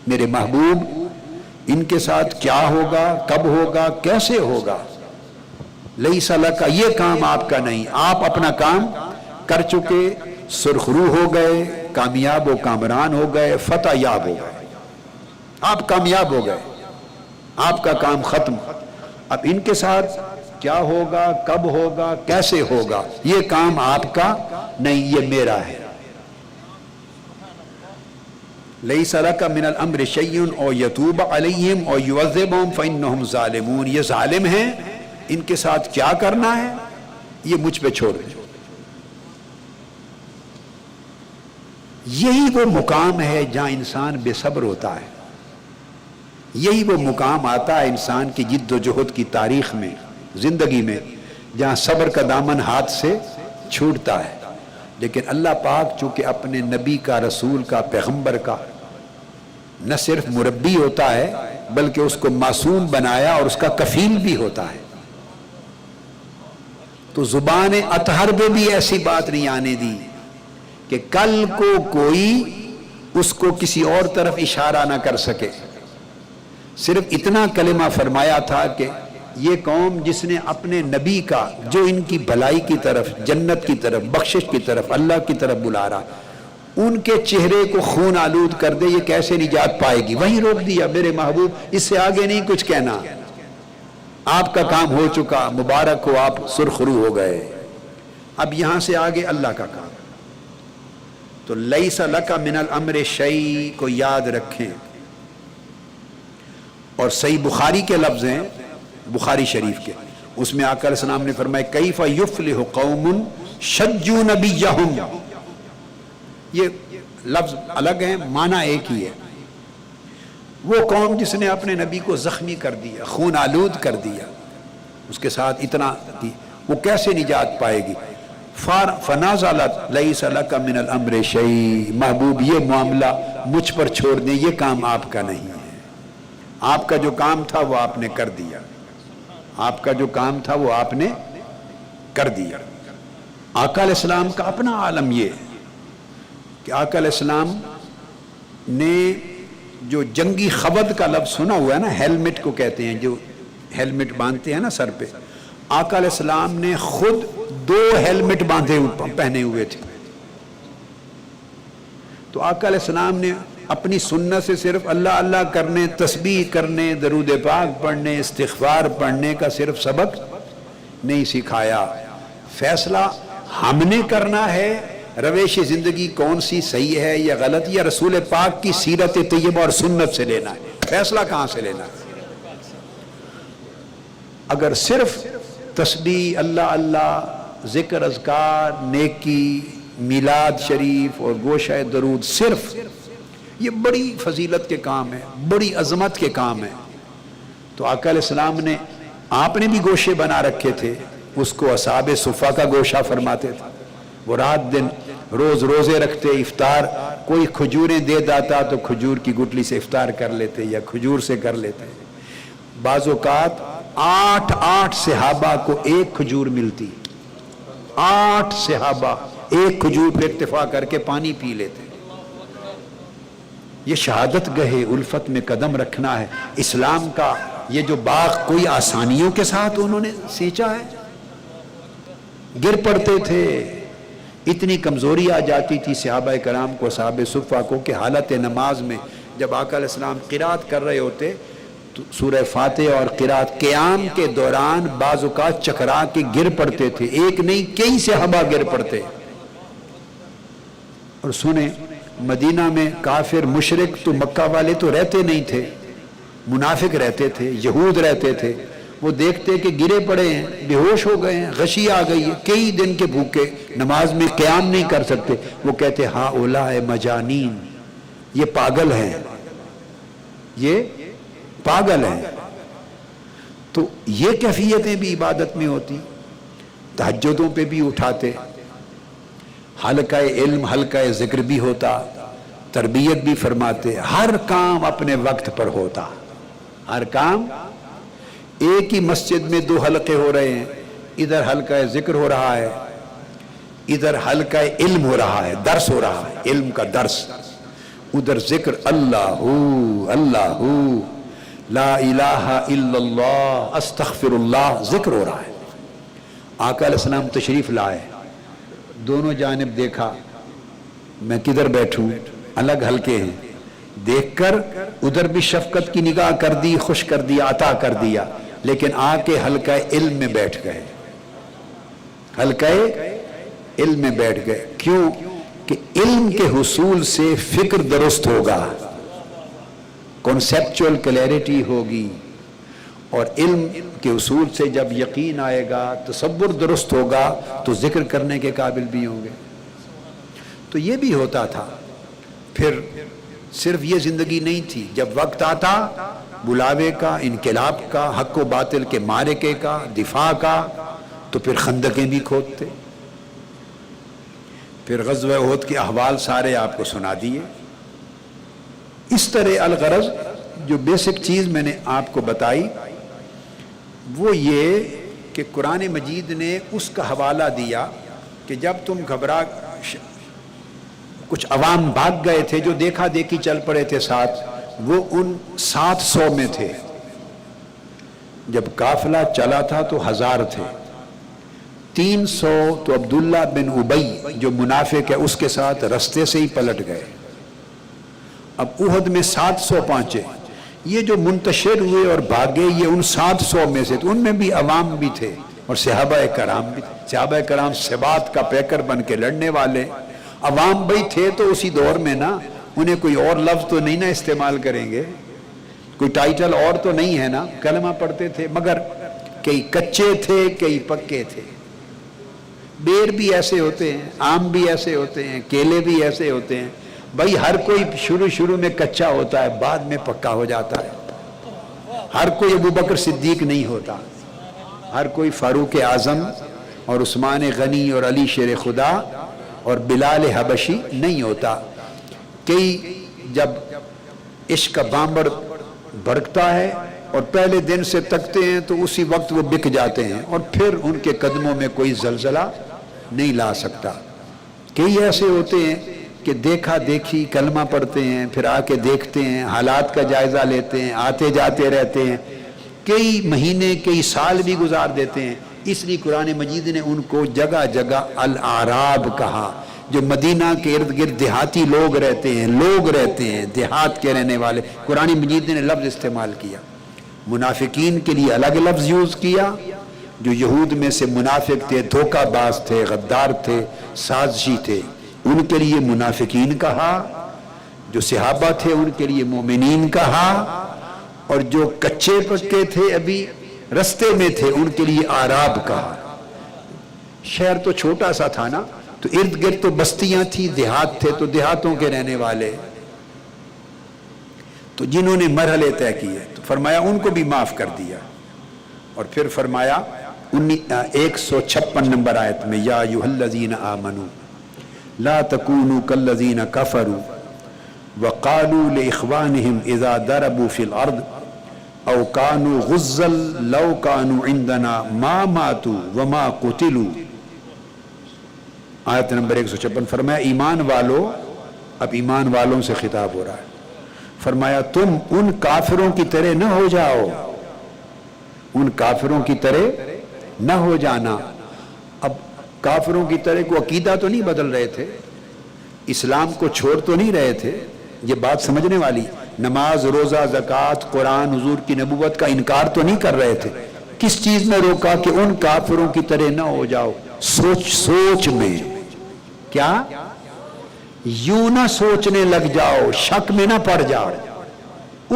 میرے محبوب ان کے ساتھ کیا ہوگا، کب ہوگا، کیسے ہوگا، لیس لک، یہ کام آپ کا نہیں، آپ اپنا کام کر چکے، سرخرو ہو گئے، کامیاب و کامران ہو گئے، فتح یاب ہو گئے، آپ کامیاب ہو گئے، آپ کا کام ختم۔ اب ان کے ساتھ کیا ہوگا، کب ہوگا، کیسے ہوگا، یہ کام آپ کا نہیں، یہ میرا ہے۔ لیس لک من الامر شیء او یتوب علیہم او یعذبہم فانہم ظالمون، یہ ظالم ہیں، ان کے ساتھ کیا کرنا ہے یہ مجھ پہ چھوڑ دیں۔ یہی وہ مقام ہے جہاں انسان بے صبر ہوتا ہے، یہی وہ مقام آتا ہے انسان کی جد و جہد کی تاریخ میں، زندگی میں، جہاں صبر کا دامن ہاتھ سے چھوٹتا ہے۔ لیکن اللہ پاک چونکہ اپنے نبی کا، رسول کا، پیغمبر کا نہ صرف مربی ہوتا ہے بلکہ اس کو معصوم بنایا اور اس کا کفیل بھی ہوتا ہے، تو زبان اطہر پہ بھی ایسی بات نہیں آنے دی کہ کل کو کوئی اس کو کسی اور طرف اشارہ نہ کر سکے۔ صرف اتنا کلمہ فرمایا تھا کہ یہ قوم جس نے اپنے نبی کا، جو ان کی بھلائی کی طرف، جنت کی طرف، بخشش کی طرف، اللہ کی طرف بلا رہا، ان کے چہرے کو خون آلود کر دے، یہ کیسے نجات پائے گی؟ وہیں روک دیا میرے محبوب، اس سے آگے نہیں کچھ کہنا، آپ کا کام ہو چکا، مبارک ہو، آپ سرخرو ہو گئے، اب یہاں سے آگے اللہ کا کام۔ تو لیس لک من الامر شیء کو یاد رکھیں، اور صحیح بخاری کے لفظ ہیں، بخاری شریف کے، اس میں آقا علیہ السلام نے فرمایا کیف یفلح قوم شجوا نبیہم، یہ لفظ الگ ہیں، معنی ایک ہی ہے۔ وہ قوم جس نے اپنے نبی کو زخمی کر دیا، خون آلود کر دیا، اس کے ساتھ اتنا کی، وہ کیسے نجات پائے گی؟ فنازلت لیس لک من الامر شیء، محبوب یہ معاملہ مجھ پر چھوڑ دیں، یہ کام آپ کا نہیں ہے، آپ کا جو کام تھا وہ آپ نے کر دیا، آپ کا جو کام تھا وہ آپ نے کر دیا۔ آقا علیہ السلام کا اپنا عالم یہ کہ آقا علیہ السلام نے جو جنگی خبد کا لفظ سنا ہوا ہے نا، ہیلمٹ کو کہتے ہیں، جو ہیلمٹ باندھتے ہیں نا سر پہ، آقا علیہ السلام نے خود 2 ہیلمٹ پہنے ہوئے تھے۔ تو آقا علیہ السلام نے اپنی سنت سے صرف اللہ اللہ کرنے، تسبیح کرنے، درود پاک پڑھنے، استغفار پڑھنے کا صرف سبق نہیں سکھایا، فیصلہ ہم نے کرنا ہے روش زندگی کون سی صحیح ہے یا غلط، یا رسول پاک کی سیرت طیبہ اور سنت سے لینا ہے، فیصلہ کہاں سے لینا ہے؟ اگر صرف تسبیح، اللہ اللہ، ذکر، اذکار، نیکی، میلاد شریف اور گوشہ درود، صرف یہ بڑی فضیلت کے کام ہے، بڑی عظمت کے کام ہے، تو آقا علیہ السلام نے، آپ نے بھی گوشے بنا رکھے تھے، اس کو اصحاب صفہ کا گوشہ فرماتے تھے، وہ رات دن روز روزے رکھتے، افطار کوئی کھجوریں دے داتا تو کھجور کی گٹلی سے افطار کر لیتے یا کھجور سے کر لیتے۔ بعض اوقات 8 صحابہ کو ایک کھجور ملتی، 8 صحابہ ایک کھجور پہ اکتفا کر کے پانی پی لیتے۔ یہ شہادت گہے الفت میں قدم رکھنا ہے، اسلام کا یہ جو باغ کوئی آسانیوں کے ساتھ انہوں نے سینچا ہے، گر پڑتے تھے، اتنی کمزوری آ جاتی تھی صحابہ کرام کو، صحابہ صفہ کو، کہ حالت نماز میں جب آقا علیہ السلام قرات کر رہے ہوتے تو سورہ فاتحہ اور قرات قیام کے دوران بعض اوقات چکرا کے گر پڑتے تھے، ایک نہیں کئی صحابہ گر پڑتے۔ اور سنیں، مدینہ میں کافر مشرک تو مکہ والے تو رہتے نہیں تھے، منافق رہتے تھے، یہود رہتے تھے، وہ دیکھتے کہ گرے پڑے ہیں، بے ہوش ہو گئے ہیں، غشی آ گئی ہے، کئی دن کے بھوکے، نماز میں قیام نہیں کر سکتے، وہ کہتے ہاں اولا مجانین، یہ پاگل ہیں، یہ پاگل ہیں۔ تو یہ کیفیتیں بھی عبادت میں ہوتی، تہجدوں پہ بھی اٹھاتے، حلقہ علم، حلقہ ذکر بھی ہوتا، تربیت بھی فرماتے، ہر کام اپنے وقت پر ہوتا، ہر کام۔ ایک ہی مسجد میں 2 حلقے ہو رہے ہیں، ادھر حلقہ ذکر ہو رہا ہے، ادھر حلقہ علم ہو رہا ہے، درس ہو رہا ہے، علم کا درس، ادھر ذکر اللہ اللہ لا الہ الا اللہ استغفر اللہ، ذکر ہو رہا ہے۔ آقا علیہ السلام تشریف لائے، دونوں جانب دیکھا، میں کدھر بیٹھوں، الگ حلقے ہیں، دیکھ کر ادھر بھی شفقت کی نگاہ کر دی، خوش کر دیا، عطا کر دیا، لیکن آ کے حلقہ علم میں بیٹھ گئے، حلقہ علم میں بیٹھ گئے۔ کیوں؟ کہ علم کے حصول سے فکر درست ہوگا، کنسیپچول کلیئرٹی ہوگی، اور علم کے حصول سے جب یقین آئے گا، تصور درست ہوگا، تو ذکر کرنے کے قابل بھی ہوں گے۔ تو یہ بھی ہوتا تھا۔ پھر صرف یہ زندگی نہیں تھی، جب وقت آتا بلاوے کا، انقلاب کا، حق و باطل کے معرکے کا، دفاع کا، تو پھر خندقیں بھی کھودتے۔ پھر غزوہ احد کے احوال سارے آپ کو سنا دیے۔ اس طرح الغرض جو بیسک چیز میں نے آپ کو بتائی وہ یہ کہ قرآن مجید نے اس کا حوالہ دیا کہ جب تم گھبرا، کچھ عوام بھاگ گئے تھے جو دیکھا دیکھی چل پڑے تھے ساتھ، وہ ان 700 میں تھے۔ جب قافلہ چلا تھا تو 1000 تھے، 300 تو عبداللہ بن ابی جو منافق ہے اس کے ساتھ رستے سے ہی پلٹ گئے۔ اب احد میں 700 پہنچے، یہ جو منتشر ہوئے اور بھاگے یہ ان 700 میں سے، تو ان میں بھی عوام بھی تھے اور صحابہ کرام بھی تھے۔ صحابہ کرام ثبات کا پیکر بن کے لڑنے والے، عوام بھائی تھے تو اسی دور میں نا، انہیں کوئی اور لفظ تو نہیں نا استعمال کریں گے، کوئی ٹائٹل اور تو نہیں ہے نا، کلمہ پڑھتے تھے، مگر کئی کچے تھے کئی پکے تھے۔ بیر بھی ایسے ہوتے ہیں، آم بھی ایسے ہوتے ہیں، کیلے بھی ایسے ہوتے ہیں۔ بھائی ہر کوئی شروع میں کچا ہوتا ہے، بعد میں پکا ہو جاتا ہے۔ ہر کوئی ابو بکر صدیق نہیں ہوتا، ہر کوئی فاروق اعظم اور عثمان غنی اور علی شیر خدا اور بلال حبشی نہیں ہوتا۔ کئی جب عشق کا بامبڑ بھڑکتا ہے اور پہلے دن سے تکتے ہیں تو اسی وقت وہ بک جاتے ہیں، اور پھر ان کے قدموں میں کوئی زلزلہ نہیں لا سکتا۔ کئی ایسے ہوتے ہیں کہ دیکھا دیکھی کلمہ پڑھتے ہیں، پھر آ کے دیکھتے ہیں، حالات کا جائزہ لیتے ہیں، آتے جاتے رہتے ہیں، کئی مہینے کئی سال بھی گزار دیتے ہیں۔ اس لیے قرآن مجید نے ان کو جگہ جگہ الاعراب کہا، جو مدینہ کے ارد گرد دیہاتی لوگ رہتے ہیں، دیہات کے رہنے والے۔ قرآن مجید نے لفظ استعمال کیا، منافقین کے لیے الگ لفظ یوز کیا، جو یہود میں سے منافق تھے، دھوکہ باز تھے، غدار تھے، سازشی تھے، ان کے لیے منافقین کہا، جو صحابہ تھے ان کے لیے مومنین کہا، اور جو کچے پکے تھے ابھی رستے میں تھے ان کے لیے اعراب کہا۔ شہر تو چھوٹا سا تھا نا، تو ارد گرد تو بستیاں تھی، دیہات تھے، تو دیہاتوں کے رہنے والے، تو جنہوں نے مرحلے طے کیے تو فرمایا ان کو بھی معاف کر دیا۔ اور پھر فرمایا 156 نمبر آیت میں، یا ایھا الذین آمنوا لا تکونوا کالذین کفروا وقالوا لاخوانہم اذا ضربوا فی الارض او کانوا غزا لو کانوا عندنا ما ماتوا وما قتلوا۔ آیت نمبر 156 فرمایا ایمان والو، اب ایمان والوں سے خطاب ہو رہا ہے، فرمایا تم ان کافروں کی طرح نہ ہو جاؤ، ان کافروں کی طرح نہ ہو جانا۔ اب کافروں کی طرح کو عقیدہ تو نہیں بدل رہے تھے، اسلام کو چھوڑ تو نہیں رہے تھے، یہ بات سمجھنے والی، نماز روزہ زکوٰۃ قرآن حضور کی نبوت کا انکار تو نہیں کر رہے تھے۔ کس چیز میں روکا کہ ان کافروں کی طرح نہ ہو جاؤ، سوچ میں، کیا یوں نہ سوچنے لگ جاؤ، شک میں نہ پڑ جاؤ،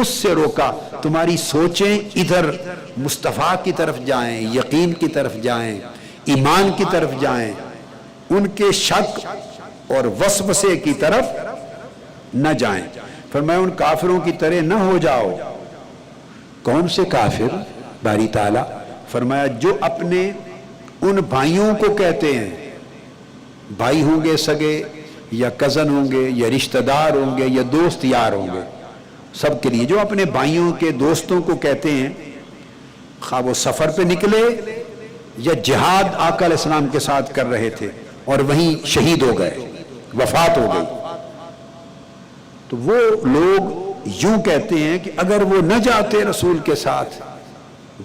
اس سے روکا۔ تمہاری سوچیں ادھر مصطفیٰ کی طرف جائیں، یقین کی طرف جائیں، ایمان کی طرف جائیں، ان کے شک اور وسوسے کی طرف نہ جائیں۔ فرمایا ان کافروں کی طرح نہ ہو جاؤ۔ کون سے کافر؟ باری تعالیٰ فرمایا جو اپنے ان بھائیوں کو کہتے ہیں، بھائی ہوں گے سگے یا کزن ہوں گے یا رشتہ دار ہوں گے یا دوست یار ہوں گے، سب کے لیے جو اپنے بھائیوں کے دوستوں کو کہتے ہیں، خواہ وہ سفر پہ نکلے یا جہاد آقا علیہ السلام کے ساتھ کر رہے تھے اور وہیں شہید ہو گئے، وفات ہو گئی، تو وہ لوگ یوں کہتے ہیں کہ اگر وہ نہ جاتے رسول کے ساتھ،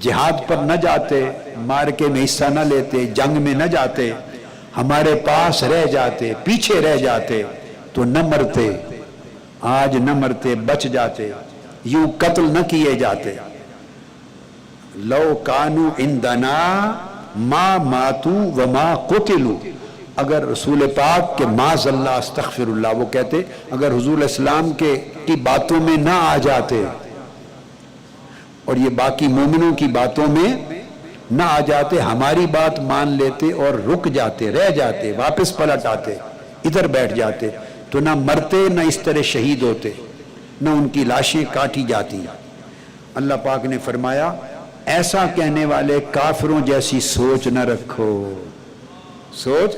جہاد پر نہ جاتے، معرکے میں حصہ نہ لیتے، جنگ میں نہ جاتے، ہمارے پاس رہ جاتے، پیچھے رہ جاتے تو نہ مرتے، آج نہ مرتے، بچ جاتے، یوں قتل نہ کیے جاتے۔ لو کانوا عندنا ما ماتوا وما قتلوا، اگر رسول پاک کے معاذ اللہ استغفر اللہ وہ کہتے اگر حضور اسلام کی باتوں میں نہ آ جاتے اور یہ باقی مومنوں کی باتوں میں نہ آ جاتے، ہماری بات مان لیتے اور رک جاتے، رہ جاتے، واپس پلٹ آتے، ادھر بیٹھ جاتے، تو نہ مرتے نہ اس طرح شہید ہوتے، نہ ان کی لاشیں کاٹی جاتی۔ اللہ پاک نے فرمایا ایسا کہنے والے کافروں جیسی سوچ نہ رکھو، سوچ،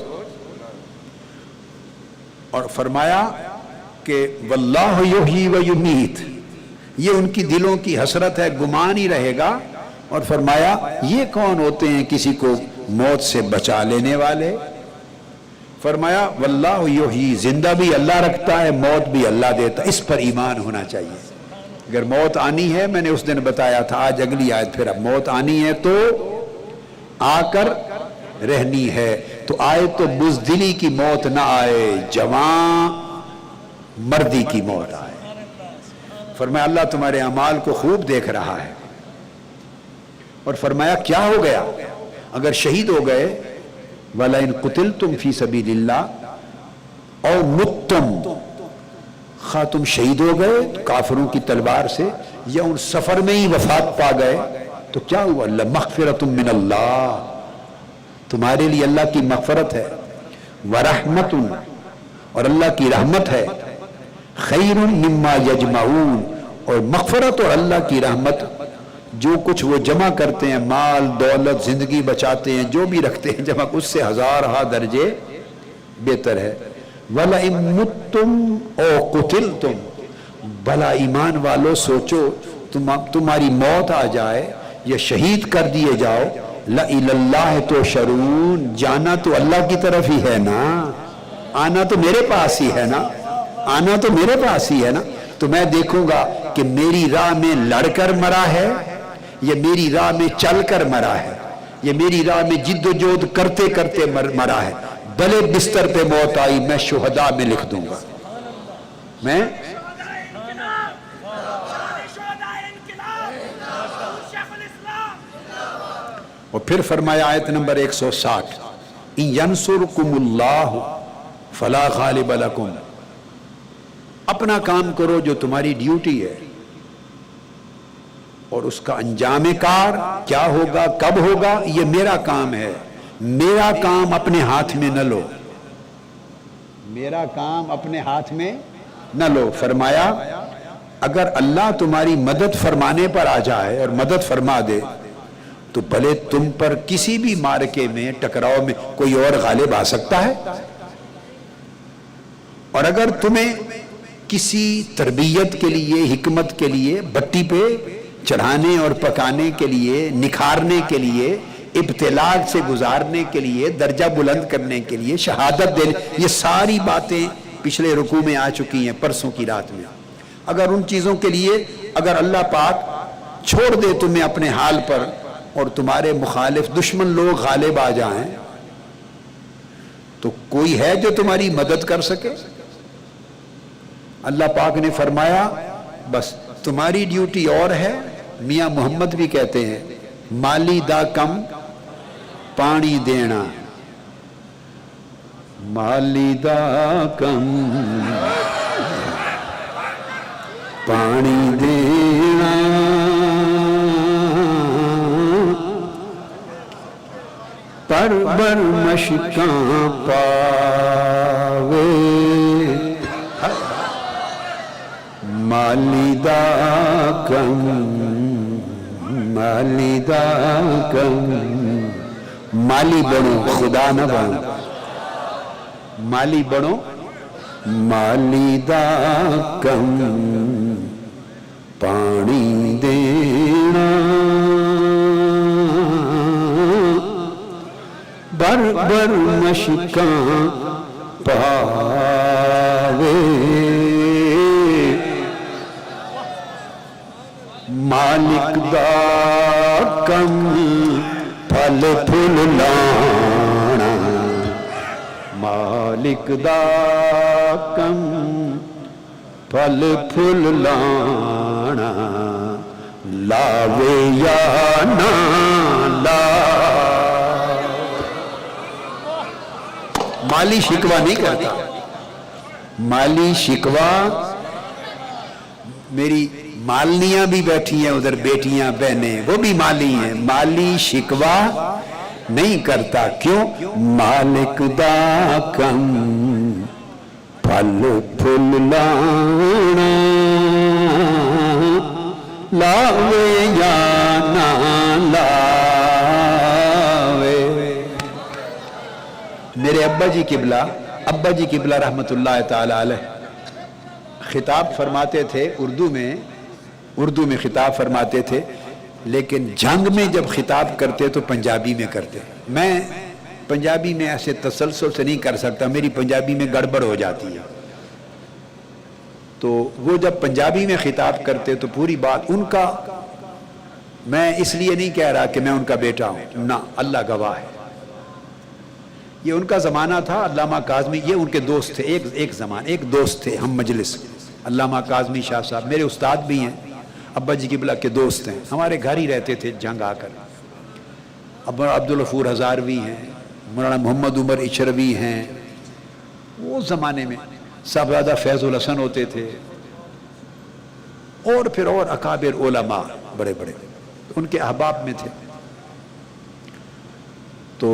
اور فرمایا کہ واللہ یحیی و یمیت، یہ ان کی دلوں کی حسرت ہے، گمان ہی رہے گا۔ اور فرمایا یہ کون ہوتے ہیں کسی کو موت سے بچا لینے والے؟ فرمایا واللہ یحیی، زندہ بھی اللہ رکھتا ہے، موت بھی اللہ دیتا ہے، اس پر ایمان ہونا چاہیے۔ اگر موت آنی ہے، میں نے اس دن بتایا تھا، آج اگلی آیت پھر اب موت آنی ہے تو آ کر رہنی ہے، تو آئے تو بزدلی کی موت نہ آئے، جوان مردی کی موت آئے۔ فرمایا اللہ تمہارے اعمال کو خوب دیکھ رہا ہے، اور فرمایا کیا ہو گیا اگر شہید ہو گئے، وَلَئِن قُتِلْتُمْ فِي سَبِيلِ اللَّهِ اَوْ مُتْتُمْ، خواہ تم شہید ہو گئے کافروں کی تلوار سے یا ان سفر میں ہی وفات پا گئے، تو کیا ہوا؟ لَمَغْفِرَةٌ مِّنَ اللَّهِ، تمہارے لیے اللہ کی مغفرت ہے، وَرَحْمَةٌ، اور اللہ کی رحمت ہے، خَيْرٌ مِّمَّا يَجْمَعُونَ، اور مغفرت اور اللہ کی رحمت جو کچھ وہ جمع کرتے ہیں، مال دولت زندگی بچاتے ہیں، جو بھی رکھتے ہیں جمع، اس سے ہزارہا درجے بہتر ہے۔ وَلَئِن مُتُّمْ أَوْ قُتِلْتُمْ، بھلا ایمان والو سوچو تمہاری موت آ جائے یا شہید کر دیے جاؤ، لَإِلَى اللَّهِ تُحْشَرُونَ، جانا تو اللہ کی طرف ہی ہے نا، آنا تو میرے پاس ہی ہے نا، آنا تو میرے پاس ہی ہے نا، تو میں دیکھوں گا کہ میری راہ میں لڑ کر مرا ہے یا میری راہ میں چل کر مرا ہے، یا میری راہ میں جد و جہد کرتے کرتے مرا ہے، بھلے بستر پہ موت آئی میں شہداء میں لکھ دوں گا، میں اور پھر فرمایا آیت نمبر 160 ان ینصرکم اللہ فلا غالب لکم، اپنا کام کرو جو تمہاری ڈیوٹی ہے، اور اس کا انجام کار کیا ہوگا کب ہوگا یہ میرا کام ہے، میرا کام اپنے ہاتھ میں نہ لو، میرا کام اپنے ہاتھ میں نہ لو۔ فرمایا اگر اللہ تمہاری مدد فرمانے پر آ جائے اور مدد فرما دے تو بھلے تم پر کسی بھی معرکے میں ٹکراؤ میں کوئی اور غالب آ سکتا ہے، اور اگر تمہیں کسی تربیت کے لیے حکمت کے لیے بٹی پہ چڑھانے اور پکانے کے لیے نکھارنے کے لیے ابتلاء سے گزارنے کے لیے درجہ بلند کرنے کے لیے شہادت دینے، یہ ساری باتیں پچھلے رکوع میں آ چکی ہیں پرسوں کی رات میں، اگر ان چیزوں کے لیے اگر اللہ پاک چھوڑ دے تمہیں اپنے حال پر اور تمہارے مخالف دشمن لوگ غالب آ جائیں تو کوئی ہے جو تمہاری مدد کر سکے؟ اللہ پاک نے فرمایا بس تمہاری ڈیوٹی اور ہے، میاں محمد بھی کہتے ہیں مالی دا کم پانی دینا، مالی دا کم پانی دینا، پر بر مشکاں پاوے، مالی دا کم مالی دا کم، مالی بنو خدا نہ بنو، مالی بنو مالی دا کم پانی دینا، بر بر مشکاں پاوے، مالک دا کم پھل پھل لانا، مالک دا کم پھل پھل لانا، لاوے یا نہ لاوے، مالی شکوہ نہیں کرتا. مالی شکوہ، میری مالنیاں بھی بیٹھی ہیں ادھر، بیٹیاں بہنیں وہ بھی مالی ہیں، مالی شکوہ نہیں کرتا. کیوں؟ مالک دا کم پھل پھل لانا، لاوے یا نہ لاوے. میرے ابا جی قبلہ رحمت اللہ تعالی علیہ خطاب فرماتے تھے اردو میں خطاب فرماتے تھے، لیکن جنگ میں جب خطاب کرتے تو پنجابی میں کرتے. میں پنجابی میں ایسے تسلسل سے نہیں کر سکتا، میری پنجابی میں گڑبڑ ہو جاتی ہے. تو وہ جب پنجابی میں خطاب کرتے تو پوری بات ان کا، میں اس لیے نہیں کہہ رہا کہ میں ان کا بیٹا ہوں، نہ، اللہ گواہ ہے. یہ ان کا زمانہ تھا. علامہ کاظمی یہ ان کے دوست تھے، ایک دوست تھے ہم مجلس. علامہ کاظمی شاہ صاحب میرے استاد بھی ہیں، ابا جی قبلہ کے دوست ہیں، ہمارے گھر ہی رہتے تھے جنگ آ کر. اب عبدالغفور ہزاروی ہیں، مولانا محمد عمر اچھروی ہیں. وہ زمانے میں صاحبزادہ فیض الحسن ہوتے تھے، اور پھر اور اکابر علماء بڑے بڑے ان کے احباب میں تھے. تو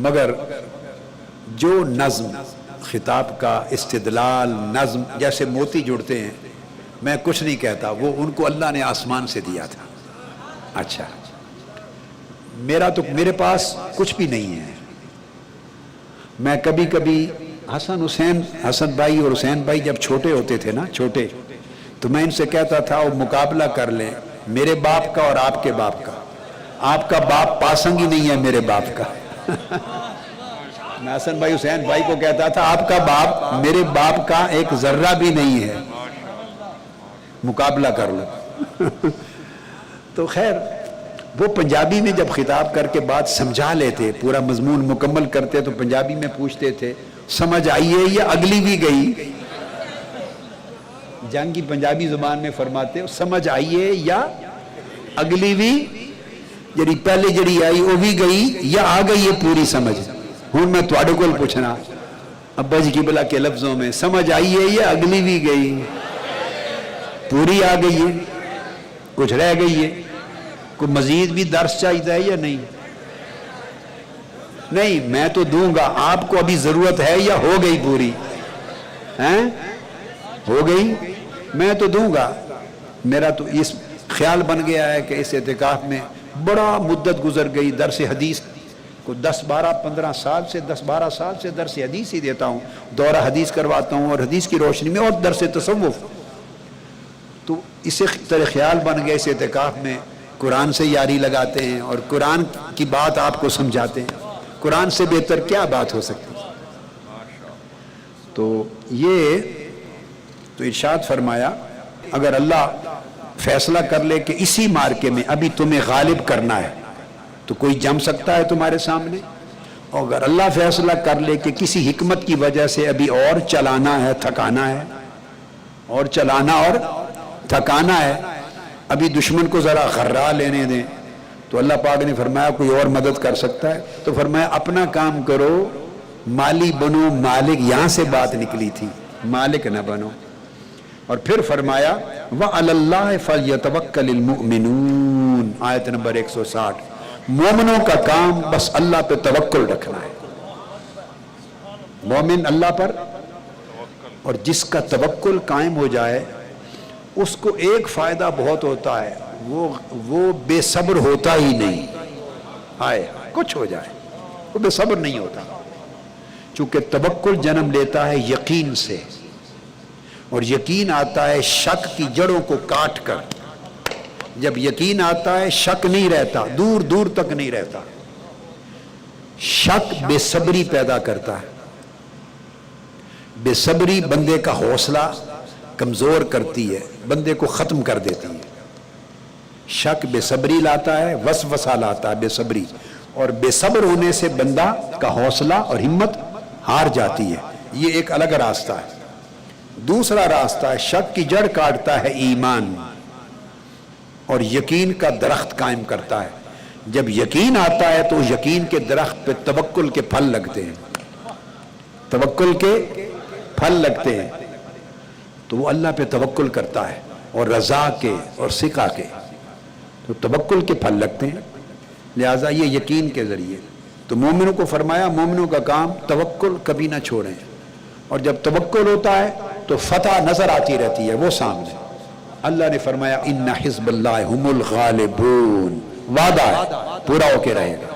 مگر جو نظم خطاب کا استدلال، نظم جیسے موتی جڑتے ہیں، میں کچھ نہیں کہتا، وہ ان کو اللہ نے آسمان سے دیا تھا. اچھا، میرے پاس کچھ بھی نہیں ہے. میں کبھی کبھی حسن بھائی اور حسین بھائی جب چھوٹے ہوتے تھے نا، چھوٹے، تو میں ان سے کہتا تھا وہ مقابلہ کر لیں میرے باپ کا اور آپ کے باپ کا. آپ کا باپ پاسنگ ہی نہیں ہے میرے باپ کا. میں حسن بھائی حسین بھائی کو کہتا تھا آپ کا باپ میرے باپ کا ایک ذرہ بھی نہیں ہے، مقابلہ کر لو. تو خیر، وہ پنجابی میں جب خطاب کر کے بات سمجھا لیتے، پورا مضمون مکمل کرتے، تو پنجابی میں پوچھتے تھے سمجھ آئیے یا اگلی بھی گئی. جنگ کی پنجابی زبان میں فرماتے سمجھ آئیے یا اگلی بھی، جڑی پہلے جڑی آئی وہ بھی گئی یا آ گئی ہے پوری سمجھ. ہوں میں تواڈے کول پوچھنا ابا جی قبلہ کے لفظوں میں، سمجھ آئی ہے یا اگلی بھی گئی؟ پوری آ گئی ہے، کچھ رہ گئی ہے؟ کوئی مزید بھی درس چاہیے یا نہیں؟ نہیں، میں تو دوں گا. آپ کو ابھی ضرورت ہے یا ہو گئی پوری؟ ہیں؟ ہو گئی؟ میں تو دوں گا. میرا تو اس خیال بن گیا ہے کہ اس اعتکاف میں بڑا مدت گزر گئی. درس حدیث کو 10-12 سال سے درس حدیث ہی دیتا ہوں، دورہ حدیث کرواتا ہوں، اور حدیث کی روشنی میں، اور درس تصوف. تو اسے طرح خیال بن گیا اس اعتکاف میں قرآن سے یاری لگاتے ہیں اور قرآن کی بات آپ کو سمجھاتے ہیں. قرآن سے بہتر کیا بات ہو سکتی؟ تو یہ تو ارشاد فرمایا اگر اللہ فیصلہ کر لے کہ اسی مارکے میں ابھی تمہیں غالب کرنا ہے تو کوئی جم سکتا ہے تمہارے سامنے. اور اگر اللہ فیصلہ کر لے کہ کسی حکمت کی وجہ سے ابھی اور چلانا ہے، تھکانا ہے، اور چلانا اور تھکانا ہے، ابھی دشمن کو ذرا غرا لینے دیں، تو اللہ پاک نے فرمایا کوئی اور مدد کر سکتا ہے؟ تو فرمایا اپنا کام کرو، مالی بنو مالک. یہاں سے بات نکلی تھی، مالک نہ بنو. اور پھر فرمایا وَعَلَى اللَّهِ فَلْيَتَوَكَّلِ الْمُؤْمِنُونَ، آیت نمبر 160. مومنوں کا کام بس اللہ پہ توکل رکھنا ہے. مومن اللہ پر، اور جس کا توکل قائم ہو جائے اس کو ایک فائدہ بہت ہوتا ہے، وہ بے صبر ہوتا ہی نہیں. آئے کچھ ہو جائے وہ بے صبر نہیں ہوتا، چونکہ توکل جنم لیتا ہے یقین سے، اور یقین آتا ہے شک کی جڑوں کو کاٹ کر. جب یقین آتا ہے شک نہیں رہتا، دور دور تک نہیں رہتا. شک بے صبری پیدا کرتا ہے. بے صبری بندے کا حوصلہ کمزور کرتی ہے، بندے کو ختم کر دیتی ہے. شک بے صبری لاتا ہے، وسوسہ لاتا ہے بے صبری، اور بے صبر ہونے سے بندہ کا حوصلہ اور ہمت ہار جاتی ہے. یہ ایک الگ راستہ ہے. دوسرا راستہ ہے شک کی جڑ کاٹتا ہے ایمان، اور یقین کا درخت قائم کرتا ہے. جب یقین آتا ہے تو یقین کے درخت پہ توکل کے پھل لگتے ہیں، توکل کے پھل لگتے ہیں، تو وہ اللہ پہ توکل کرتا ہے، اور رضا کے اور ثقہ کے، تو توکل کے پھل لگتے ہیں۔ لہٰذا یہ یقین کے ذریعے تو مومنوں کو فرمایا مومنوں کا کام توکل کبھی نہ چھوڑیں، اور جب توکل ہوتا ہے تو فتح نظر آتی رہتی ہے وہ سامنے۔ اللہ نے فرمایا ان حزب اللہ هم الغالبون، وعدہ ہے پورا ہو کے رہے گا۔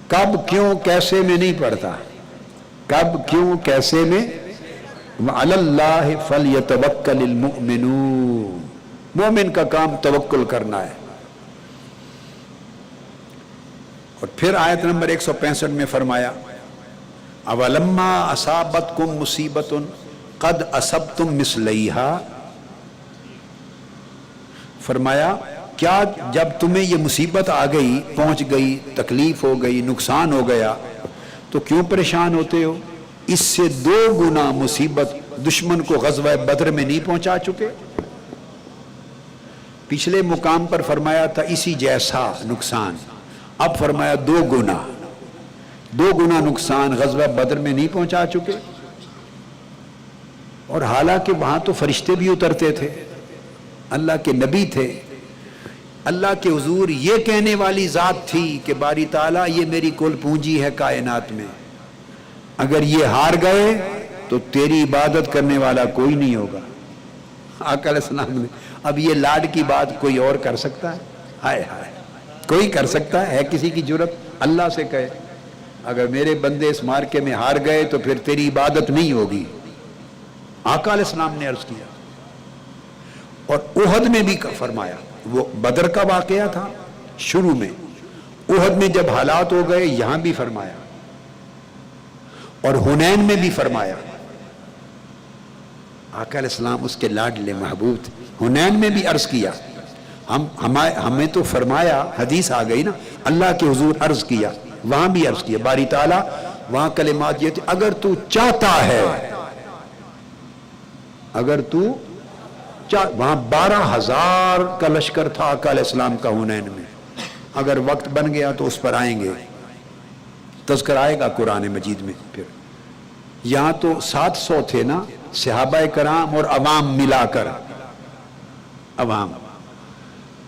کب کیوں کیسے میں نہیں پڑھتا، کب کیوں کیسے میں، وعلی اللہ فلیتوکل المؤمنون، مومن کا کام توکل کرنا ہے۔ اور پھر آیت نمبر 165 میں فرمایا اولما اصابتکم مصیبت قد اصبتم مثلیہا، فرمایا کیا جب تمہیں یہ مصیبت آ گئی، پہنچ گئی، تکلیف ہو گئی، نقصان ہو گیا، تو کیوں پریشان ہوتے ہو؟ اس سے 2 گنا مصیبت دشمن کو غزوہ بدر میں نہیں پہنچا چکے؟ پچھلے مقام پر فرمایا تھا اسی جیسا نقصان، اب فرمایا 2 گنا، 2 گنا نقصان غزوہ بدر میں نہیں پہنچا چکے؟ اور حالانکہ وہاں تو فرشتے بھی اترتے تھے، اللہ کے نبی تھے، اللہ کے حضور یہ کہنے والی ذات تھی کہ باری تعالیٰ یہ میری کل پونجی ہے کائنات میں، اگر یہ ہار گئے تو تیری عبادت کرنے والا کوئی نہیں ہوگا۔ آقا علیہ السلام نے، اب یہ لاڈ کی بات کوئی اور کر سکتا ہے؟ ہائے ہائے، کوئی کر سکتا ہے کسی کی جرت؟ اللہ سے کہے اگر میرے بندے اس مارکے میں ہار گئے تو پھر تیری عبادت نہیں ہوگی۔ آقا علیہ السلام نے عرض کیا، اور احد میں بھی فرمایا، وہ بدر کا واقعہ تھا شروع میں، احد میں جب حالات ہو گئے یہاں بھی فرمایا، اور حنین میں بھی فرمایا۔ آقا علیہ السلام اس کے لاڈلے محبوب تھے، حنین میں بھی عرض کیا، ہمیں تو فرمایا، حدیث آ گئی نا، اللہ کے حضور عرض کیا، وہاں بھی عرض کیا، باری تعالیٰ وہاں کلمات یہ تھے اگر تو چاہتا ہے، اگر تو وہاں 12,000 کا لشکر تھا آقا علیہ السلام کا حنین میں، اگر وقت بن گیا تو اس پر آئیں گے، تذکر آئے گا قرآن مجید میں۔ پھر یہاں تو 700 تھے نا صحابہ کرام اور عوام ملا کر، عوام،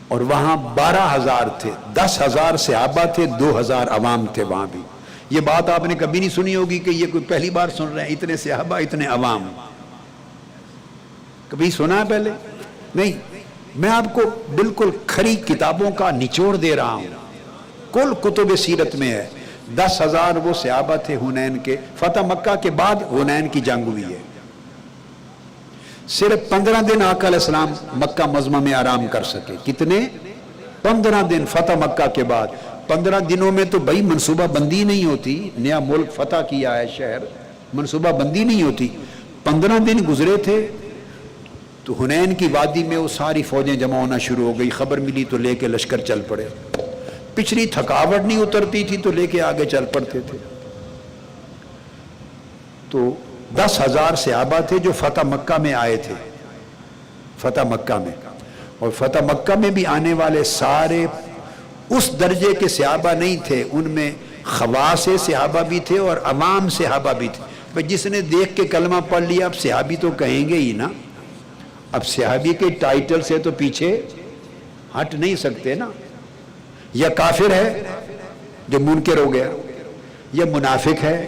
اور وہاں 12,000 تھے، 10,000 صحابہ تھے، 2,000 عوام تھے وہاں بھی۔ یہ بات آپ نے کبھی نہیں سنی ہوگی کہ یہ کوئی پہلی بار سن رہے ہیں، اتنے صحابہ اتنے عوام، کبھی سنا ہے پہلے؟ نہیں، میں آپ کو بالکل کھری کتابوں کا نچوڑ دے رہا ہوں، کل کتب سیرت میں ہے۔ 10,000 وہ صحابہ تھے حنین کے، فتح مکہ کے بعد حنین کی جنگ ہوئی ہے، صرف 15 دن آقا علیہ السلام مکہ معظمہ میں آرام کر سکے۔ کتنے؟ 15 دن فتح مکہ کے بعد۔ 15 دنوں میں تو بھائی منصوبہ بندی نہیں ہوتی، نیا ملک فتح کیا ہے شہر، منصوبہ بندی نہیں ہوتی۔ 15 دن گزرے تھے تو حنین کی وادی میں وہ ساری فوجیں جمع ہونا شروع ہو گئی، خبر ملی تو لے کے لشکر چل پڑے، پچھلی تھکاوٹ نہیں اترتی تھی تو لے کے آگے چل پڑتے تھے۔ تو 10,000 صحابہ تھے جو فتح مکہ میں آئے تھے، فتح مکہ میں، اور فتح مکہ میں بھی آنے والے سارے اس درجے کے صحابہ نہیں تھے، ان میں خواص صحابہ بھی تھے اور عوام صحابہ بھی تھے۔ جس نے دیکھ کے کلمہ پڑھ لیا اب صحابی تو کہیں گے ہی نا، اب صحابی کے ٹائٹل سے تو پیچھے ہٹ نہیں سکتے نا، یا کافر ہے جو منکر ہو گیا، یا منافق ہے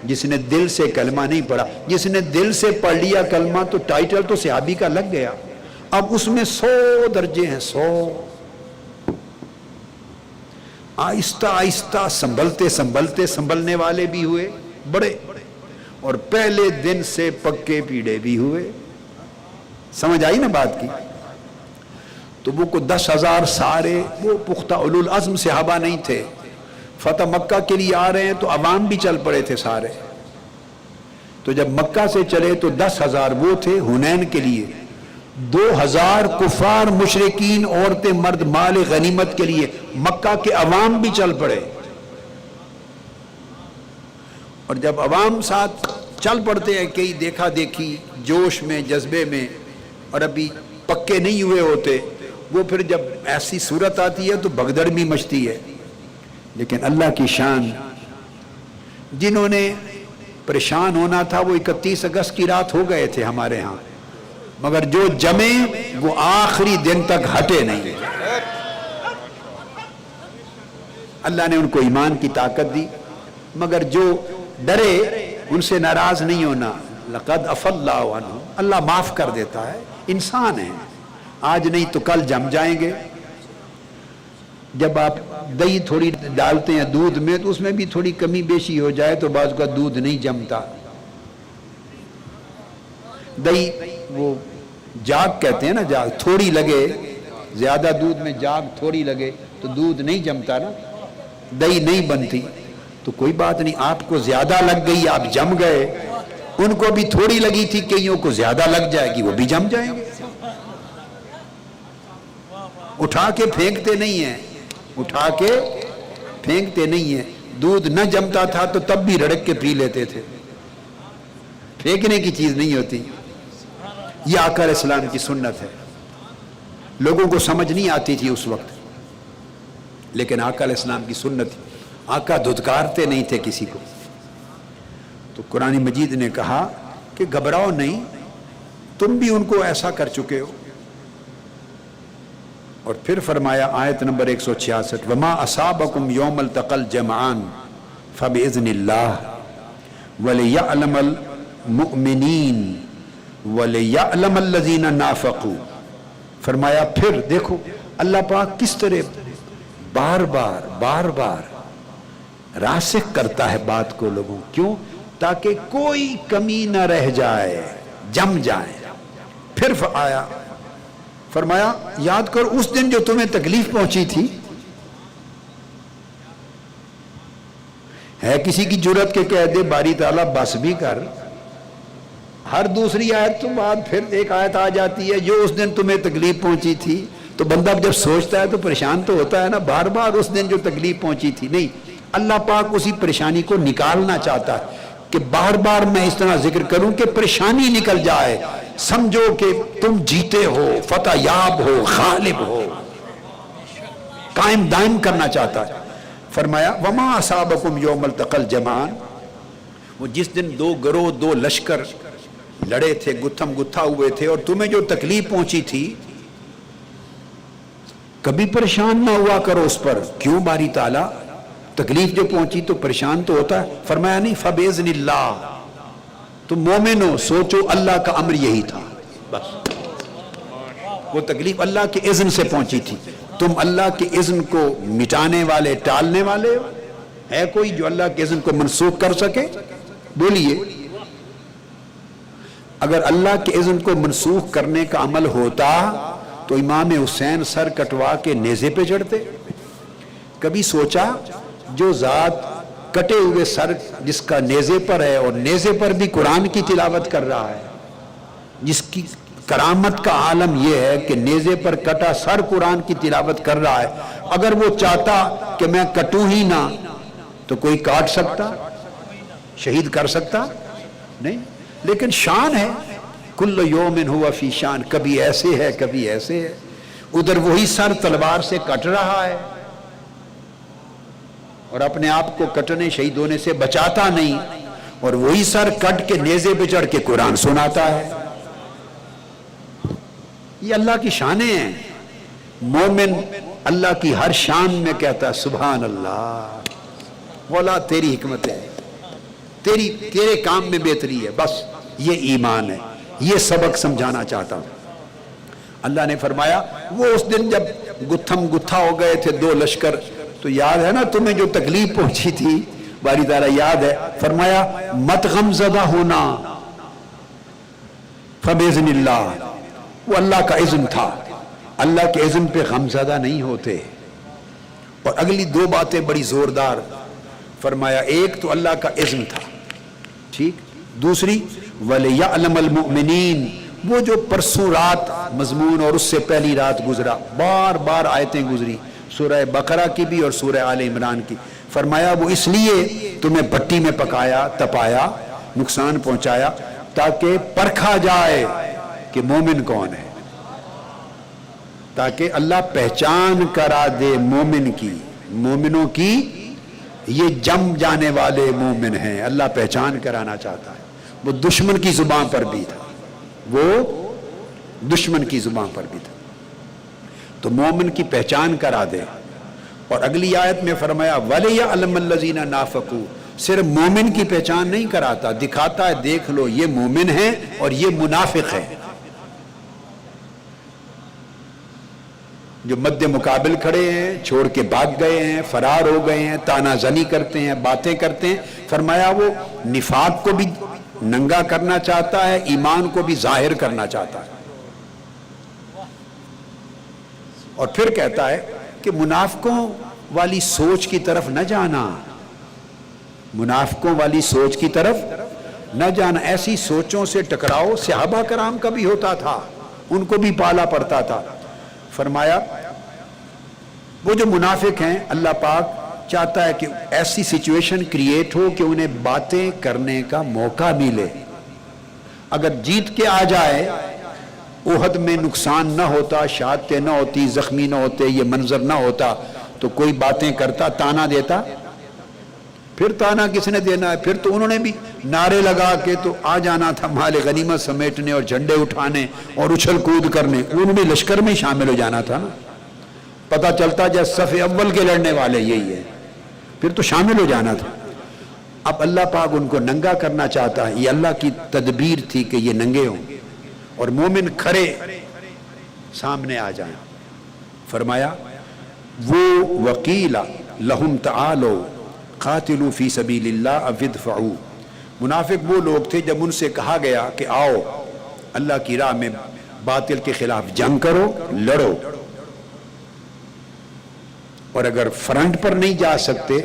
جس نے دل سے کلمہ نہیں پڑھا۔ جس نے دل سے پڑھ لیا کلمہ تو ٹائٹل تو صحابی کا لگ گیا، اب اس میں 100 درجے ہیں، 100۔ آہستہ آہستہ سنبھلتے سنبھلتے سنبھلنے والے بھی ہوئے بڑے، اور پہلے دن سے پکے پیڑے بھی ہوئے۔ سمجھ آئی نا بات کی؟ تو وہ کو 10,000 سارے وہ پختہ اولو العزم صحابہ نہیں تھے، فتح مکہ کے لیے آ رہے ہیں تو عوام بھی چل پڑے تھے سارے۔ تو جب مکہ سے چلے تو 10,000 وہ تھے حنین کے لیے، 2,000 کفار مشرکین عورتیں مرد مال غنیمت کے لیے، مکہ کے عوام بھی چل پڑے۔ اور جب عوام ساتھ چل پڑتے ہیں کئی دیکھا دیکھی جوش میں جذبے میں، اور ابھی پکے نہیں ہوئے ہوتے، وہ پھر جب ایسی صورت آتی ہے تو بگدڑ بھی مچتی ہے. لیکن اللہ کی شان، جنہوں نے پریشان ہونا تھا وہ 31 اگست کی رات ہو گئے تھے ہمارے ہاں، مگر جو جمے وہ آخری دن تک ہٹے نہیں. اللہ نے ان کو ایمان کی طاقت دی. مگر جو ڈرے ان سے ناراض نہیں ہونا. لقد عفا اللہ عنہ، اللہ معاف کر دیتا ہے. انسان ہے، آج نہیں تو کل جم جائیں گے. جب آپ دہی تھوڑی ڈالتے ہیں دودھ میں تو اس میں بھی تھوڑی کمی بیشی ہو جائے تو بعض کا دودھ نہیں جمتا. دہی وہ جاگ کہتے ہیں نا، جاگ تھوڑی لگے، زیادہ دودھ میں جاگ تھوڑی لگے تو دودھ نہیں جمتا نا، دہی نہیں بنتی. تو کوئی بات نہیں، آپ کو زیادہ لگ گئی آپ جم گئے، ان کو بھی تھوڑی لگی تھی، کئیوں کو زیادہ لگ جائے گی وہ بھی جم جائیں گے. اٹھا کے پھینکتے نہیں ہیں، اٹھا کے پھینکتے نہیں ہیں. دودھ نہ جمتا تھا تو تب بھی رڑک کے پی لیتے تھے، پھینکنے کی چیز نہیں ہوتی. یہ آقا علیہ السلام کی سنت ہے. لوگوں کو سمجھ نہیں آتی تھی اس وقت، لیکن آقا علیہ السلام کی سنت تھی. آقا دھتکارتے نہیں تھے کسی کو. تو قرآن مجید نے کہا کہ گھبراؤ نہیں، تم بھی ان کو ایسا کر چکے ہو. اور پھر فرمایا آیت نمبر 166 وما اصابکم یوم التقى الجمعان فباذن اللہ وليعلم المؤمنین وليعلم الذین نافقوا. فرمایا پھر دیکھو اللہ پاک کس طرح بار بار راسخ کرتا ہے بات کو لوگوں. کیوں؟ تاکہ کوئی کمی نہ رہ جائے، جم جائے. پھر آیا فرمایا یاد کر اس دن جو تمہیں تکلیف پہنچی تھی. ہے کسی کی جرت کے کہہ دے باری تعالیٰ بس بھی کر. ہر دوسری آیت تو بعد پھر ایک آیت آ جاتی ہے جو اس دن تمہیں تکلیف پہنچی تھی. تو بندہ جب سوچتا ہے تو پریشان تو ہوتا ہے نا، بار بار اس دن جو تکلیف پہنچی تھی. نہیں، اللہ پاک اسی پریشانی کو نکالنا چاہتا ہے کہ بار بار میں اس طرح ذکر کروں کہ پریشانی نکل جائے. سمجھو کہ تم جیتے ہو، فتح یاب ہو، غالب ہو. قائم دائم کرنا چاہتا ہے. فرمایا وما اصابکم یوم التقى الجمعان، وہ جس دن دو گروہ دو لشکر لڑے تھے، گتھم گتھا ہوئے تھے، اور تمہیں جو تکلیف پہنچی تھی کبھی پریشان نہ ہوا کرو اس پر. کیوں باری تعالیٰ تکلیف جو پہنچی تو پریشان تو ہوتا ہے. فرمایا نہیں فباذن اللہ، تم مومن ہو، سوچو اللہ کا امر یہی تھا بس. وہ تکلیف اللہ کے اذن سے پہنچی تھی. تم اللہ کے اذن کو مٹانے والے، ٹالنے والے ہو؟ ہے کوئی جو اللہ کے اذن کو منسوخ کر سکے؟ بولیے. اگر اللہ کے اذن کو منسوخ کرنے کا عمل ہوتا تو امام حسین سر کٹوا کے نیزے پہ چڑھتے؟ کبھی سوچا جو ذات کٹے ہوئے سر جس کا نیزے پر ہے اور نیزے پر بھی قرآن کی تلاوت کر رہا ہے، جس کی کرامت کا عالم یہ ہے کہ نیزے پر کٹا سر قرآن کی تلاوت کر رہا ہے، اگر وہ چاہتا کہ میں کٹوں ہی نہ تو کوئی کاٹ سکتا، شہید کر سکتا؟ نہیں. لیکن شان ہے، کل یوم ہوا فی شان، کبھی ایسے ہے کبھی ایسے ہے. ادھر وہی سر تلوار سے کٹ رہا ہے اور اپنے آپ کو کٹنے شہید ہونے سے بچاتا نہیں، اور وہی سر کٹ کے نیزے پہ چڑھ کے قرآن سناتا ہے. یہ اللہ کی شانیں ہیں. مومن اللہ کی ہر شان میں کہتا ہے سبحان اللہ، مولا تیری حکمت ہے، تیرے کام میں بہتری ہے. بس یہ ایمان ہے. یہ سبق سمجھانا چاہتا ہوں. اللہ نے فرمایا وہ اس دن جب گتھم گتھا ہو گئے تھے دو لشکر، تو یاد ہے نا تمہیں جو تکلیف پہنچی تھی، باری تعالیٰ یاد ہے. فرمایا مت غم زدہ ہونا، فباذن اللہ، وہ اللہ کا اذن تھا. اللہ کے اذن پہ غم زدہ نہیں ہوتے. اور اگلی دو باتیں بڑی زوردار فرمایا. ایک تو اللہ کا اذن تھا، ٹھیک. دوسری وَلِيَعْلَمَ الْمُؤْمِنِينَ، وہ جو پرسوں رات مضمون اور اس سے پہلی رات گزرا، بار بار آیتیں گزری، سورہ بقرہ کی بھی اور سورہ آل عمران کی. فرمایا وہ اس لیے تمہیں بھٹی میں پکایا، تپایا، نقصان پہنچایا، تاکہ پرکھا جائے کہ مومن کون ہے. تاکہ اللہ پہچان کرا دے مومن کی، مومنوں کی یہ جم جانے والے مومن ہیں، اللہ پہچان کرانا چاہتا ہے۔ وہ دشمن کی زبان پر بھی تھا، وہ دشمن کی زبان پر بھی تھا، تو مومن کی پہچان کرا دے۔ اور اگلی آیت میں فرمایا وَلِيَعْلَمَ الَّذِينَ نَافَقُوا، صرف مومن کی پہچان نہیں کراتا، دکھاتا ہے دیکھ لو یہ مومن ہیں اور یہ منافق ہیں، جو مد مقابل کھڑے ہیں، چھوڑ کے بھاگ گئے ہیں، فرار ہو گئے ہیں، تانا زنی کرتے ہیں، باتیں کرتے ہیں۔ فرمایا وہ نفاق کو بھی ننگا کرنا چاہتا ہے، ایمان کو بھی ظاہر کرنا چاہتا ہے۔ اور پھر کہتا ہے کہ منافقوں والی سوچ کی طرف نہ جانا، منافقوں والی سوچ کی طرف نہ جانا، ایسی سوچوں سے ٹکراؤ صحابہ کرام کا بھی ہوتا تھا، ان کو بھی پالا پڑتا تھا۔ فرمایا وہ جو منافق ہیں اللہ پاک چاہتا ہے کہ ایسی سچویشن کریٹ ہو کہ انہیں باتیں کرنے کا موقع ملے، اگر جیت کے آ جائے، احد میں نقصان نہ ہوتا، شہادتیں نہ ہوتی، زخمی نہ ہوتے، یہ منظر نہ ہوتا، تو کوئی باتیں کرتا، تانا دیتا؟ پھر تانا کس نے دینا ہے؟ پھر تو انہوں نے بھی نعرے لگا کے تو آ جانا تھا مال غنیمت سمیٹنے اور جھنڈے اٹھانے اور اچھل کود کرنے، انہوں نے لشکر میں شامل ہو جانا تھا نا، پتہ چلتا جیسے صف اول کے لڑنے والے یہی ہے، پھر تو شامل ہو جانا تھا۔ اب اللہ پاک ان کو ننگا کرنا چاہتا ہے، یہ اللہ کی تدبیر تھی کہ یہ ننگے ہوں اور مومن کھڑے سامنے آ جائیں۔ فرمایا وہ وقیل لہم تعالوا قاتلوا فی سبیل اللہ او ادفعوا، منافق وہ لوگ تھے جب ان سے کہا گیا کہ آؤ اللہ کی راہ میں باطل کے خلاف جنگ کرو، لڑو، اور اگر فرنٹ پر نہیں جا سکتے،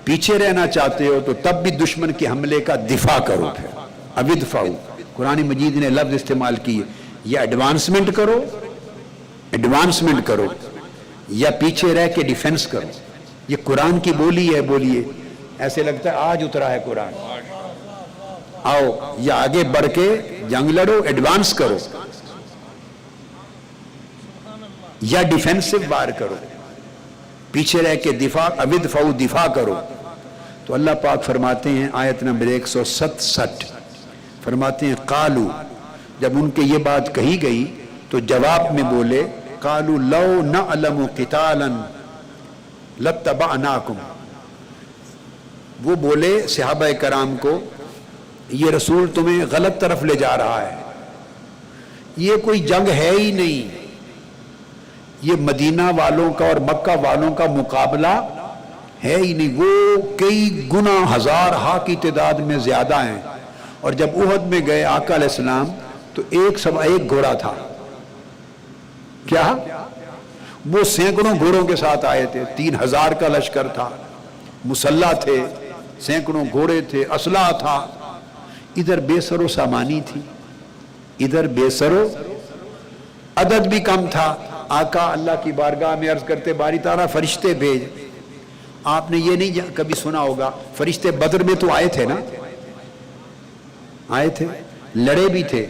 پیچھے رہنا چاہتے ہو، تو تب بھی دشمن کے حملے کا دفاع کرو۔ پھر او ادفعوا، قرآن مجید نے لفظ استعمال کیے، یا ایڈوانسمنٹ کرو، ایڈوانسمنٹ کرو، یا پیچھے رہ کے ڈیفنس کرو۔ یہ قرآن کی بولی ہے، بولیے ایسے لگتا ہے آج اترا ہے قرآن۔ آؤ یا آگے بڑھ کے جنگ لڑو، ایڈوانس کرو، یا ڈیفینسو وار کرو، پیچھے رہ کے دفاع، او ادفعوا، دفاع کرو۔ تو اللہ پاک فرماتے ہیں آیت نمبر 167، فرماتے ہیں قالو، جب ان کے یہ بات کہی گئی تو جواب میں بولے قالو لو نعلم قتالا لاتبعناکم، وہ بولے صحابہ کرام کو یہ رسول تمہیں غلط طرف لے جا رہا ہے، یہ کوئی جنگ ہے ہی نہیں، یہ مدینہ والوں کا اور مکہ والوں کا مقابلہ ہے ہی نہیں، وہ کئی گنا ہزار ہا کی تعداد میں زیادہ ہیں۔ اور جب احد میں گئے آقا علیہ السلام تو 1 گھوڑا تھا، کیا وہ سینکڑوں گھوڑوں کے ساتھ آئے تھے، 3000 کا لشکر تھا، مسلح تھے، سینکڑوں گھوڑے تھے، اسلحہ تھا، ادھر بے سر و سامانی تھی، ادھر بے سر و عدد بھی کم تھا۔ آقا اللہ کی بارگاہ میں عرض کرتے باری تعالیٰ فرشتے بھیج۔ آپ نے یہ نہیں کبھی سنا ہوگا، فرشتے بدر میں تو آئے تھے نا، آئے تھے، لڑے بھی تھے،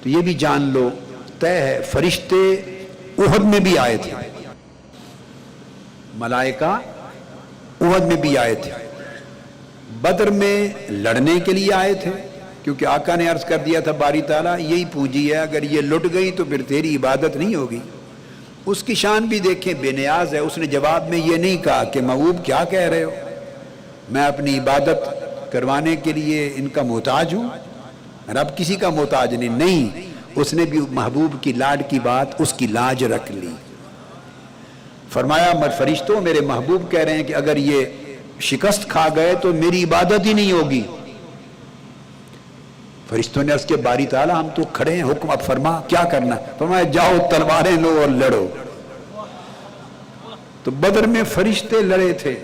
تو یہ بھی جان لو طے ہے فرشتے احد میں بھی آئے تھے، ملائکہ احد میں بھی آئے تھے، بدر میں لڑنے کے لیے آئے تھے، کیونکہ آقا نے عرض کر دیا تھا باری تعالیٰ یہی پونجی ہے، اگر یہ لٹ گئی تو پھر تیری عبادت نہیں ہوگی۔ اس کی شان بھی دیکھیں، بے نیاز ہے، اس نے جواب میں یہ نہیں کہا کہ محبوب کیا کہہ رہے ہو، میں اپنی عبادت کروانے کے لیے ان کا محتاج ہوں، رب کسی کا محتاج نہیں، اس نے بھی محبوب کی لاڈ کی بات، اس کی لاج رکھ لی۔ فرمایا فرشتوں میرے محبوب کہہ رہے ہیں کہ اگر یہ شکست کھا گئے تو میری عبادت ہی نہیں ہوگی۔ فرشتوں نے عرض کے باری تعالیٰ ہم تو کھڑے ہیں، حکم اب فرما کیا کرنا؟ فرمایا جاؤ تلواریں لو اور لڑو۔ تو بدر میں فرشتے لڑے تھے،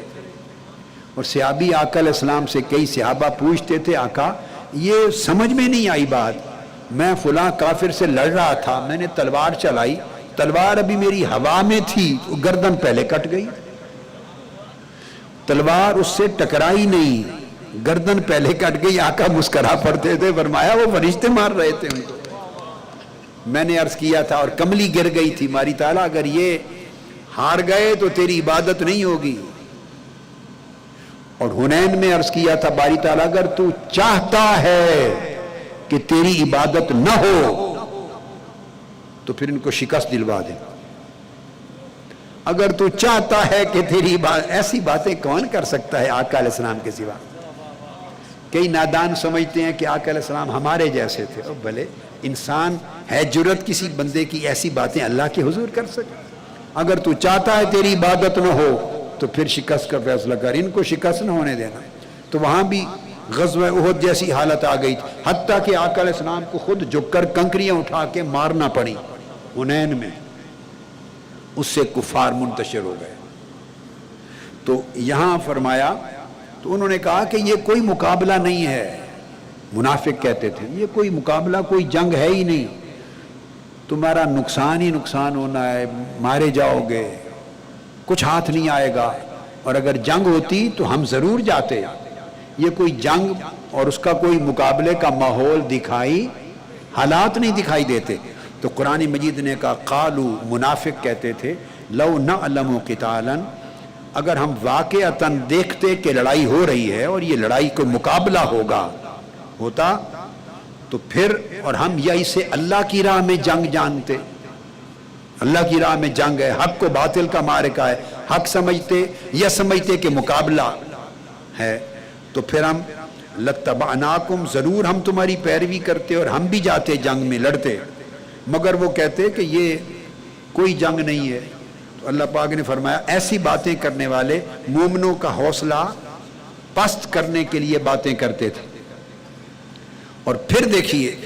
اور صحابی آقا علیہ السلام سے کئی صحابہ پوچھتے تھے آقا یہ سمجھ میں نہیں آئی بات، میں فلاں کافر سے لڑ رہا تھا، میں نے تلوار چلائی، تلوار ابھی میری ہوا میں تھی، گردن پہلے کٹ گئی، تلوار اس سے ٹکرائی نہیں، گردن پہلے کٹ گئی۔ آقا مسکرا پڑتے تھے، فرمایا وہ فرشتے مار رہے تھے ان کو، میں نے عرض کیا تھا اور کملی گر گئی تھی، ماری تعالیٰ اگر یہ ہار گئے تو تیری عبادت نہیں ہوگی. اور حنین میں عرض کیا تھا باری تعالیٰ اگر تو چاہتا ہے کہ تیری عبادت نہ ہو تو پھر ان کو شکست دلوا دے. اگر تو چاہتا ہے کہ تیری عبادت، ایسی باتیں کون کر سکتا ہے آقا علیہ السلام کے سوا؟ کئی نادان سمجھتے ہیں کہ آقا علیہ السلام ہمارے جیسے تھے. اور بھلے انسان ہے جرت کسی بندے کی ایسی باتیں اللہ کے حضور کر سکے؟ اگر تو چاہتا ہے تیری عبادت نہ ہو تو پھر شکست کا فیصلہ کر، ان کو شکست نہ ہونے دینا. تو وہاں بھی غزوہ احد جیسی حالت آ گئی تھی، حتیٰ کہ آقا علیہ السلام کو خود جھک کر کنکریاں اٹھا کے مارنا پڑی حنین میں. اس سے کفار منتشر ہو گئے. تو یہاں فرمایا تو انہوں نے کہا کہ یہ کوئی مقابلہ نہیں ہے. منافق کہتے تھے یہ کوئی مقابلہ، کوئی جنگ ہے ہی نہیں، تمہارا نقصان ہی نقصان ہونا ہے، مارے جاؤ گے، کچھ ہاتھ نہیں آئے گا. اور اگر جنگ ہوتی تو ہم ضرور جاتے. یہ کوئی جنگ اور اس کا کوئی مقابلے کا ماحول دکھائی، حالات نہیں دکھائی دیتے. تو قرآن مجید نے کہا قالو، منافق کہتے تھے لو نعلم قتالا، اگر ہم واقعتاً دیکھتے کہ لڑائی ہو رہی ہے اور یہ لڑائی کو مقابلہ ہوتا تو پھر، اور ہم یا اسے اللہ کی راہ میں جنگ جانتے، اللہ کی راہ میں جنگ ہے، حق کو باطل کا معرکہ ہے، حق سمجھتے یا سمجھتے کہ مقابلہ ہے تو پھر ہم لتبعناکم، ضرور ہم تمہاری پیروی کرتے اور ہم بھی جاتے جنگ میں لڑتے. مگر وہ کہتے کہ یہ کوئی جنگ نہیں ہے. تو اللہ پاک نے فرمایا ایسی باتیں کرنے والے مومنوں کا حوصلہ پست کرنے کے لیے باتیں کرتے تھے. اور پھر دیکھیے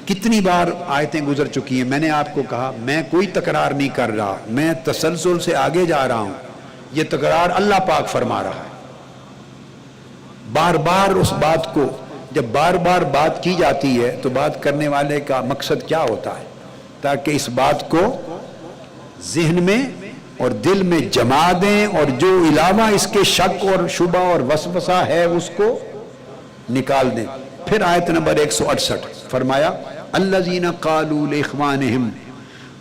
کتنی بار آیتیں گزر چکی ہیں. میں نے آپ کو کہا میں کوئی تکرار نہیں کر رہا، میں تسلسل سے آگے جا رہا ہوں. یہ تکرار اللہ پاک فرما رہا ہے. بار بار اس بات کو، جب بار بار بات کی جاتی ہے تو بات کرنے والے کا مقصد کیا ہوتا ہے؟ تاکہ اس بات کو ذہن میں اور دل میں جما دیں اور جو علاوہ اس کے شک اور شبہ اور وسوسہ ہے اس کو نکال دیں. پھر آیت نمبر 168 فرمایا الذین قالوا لاخوانہم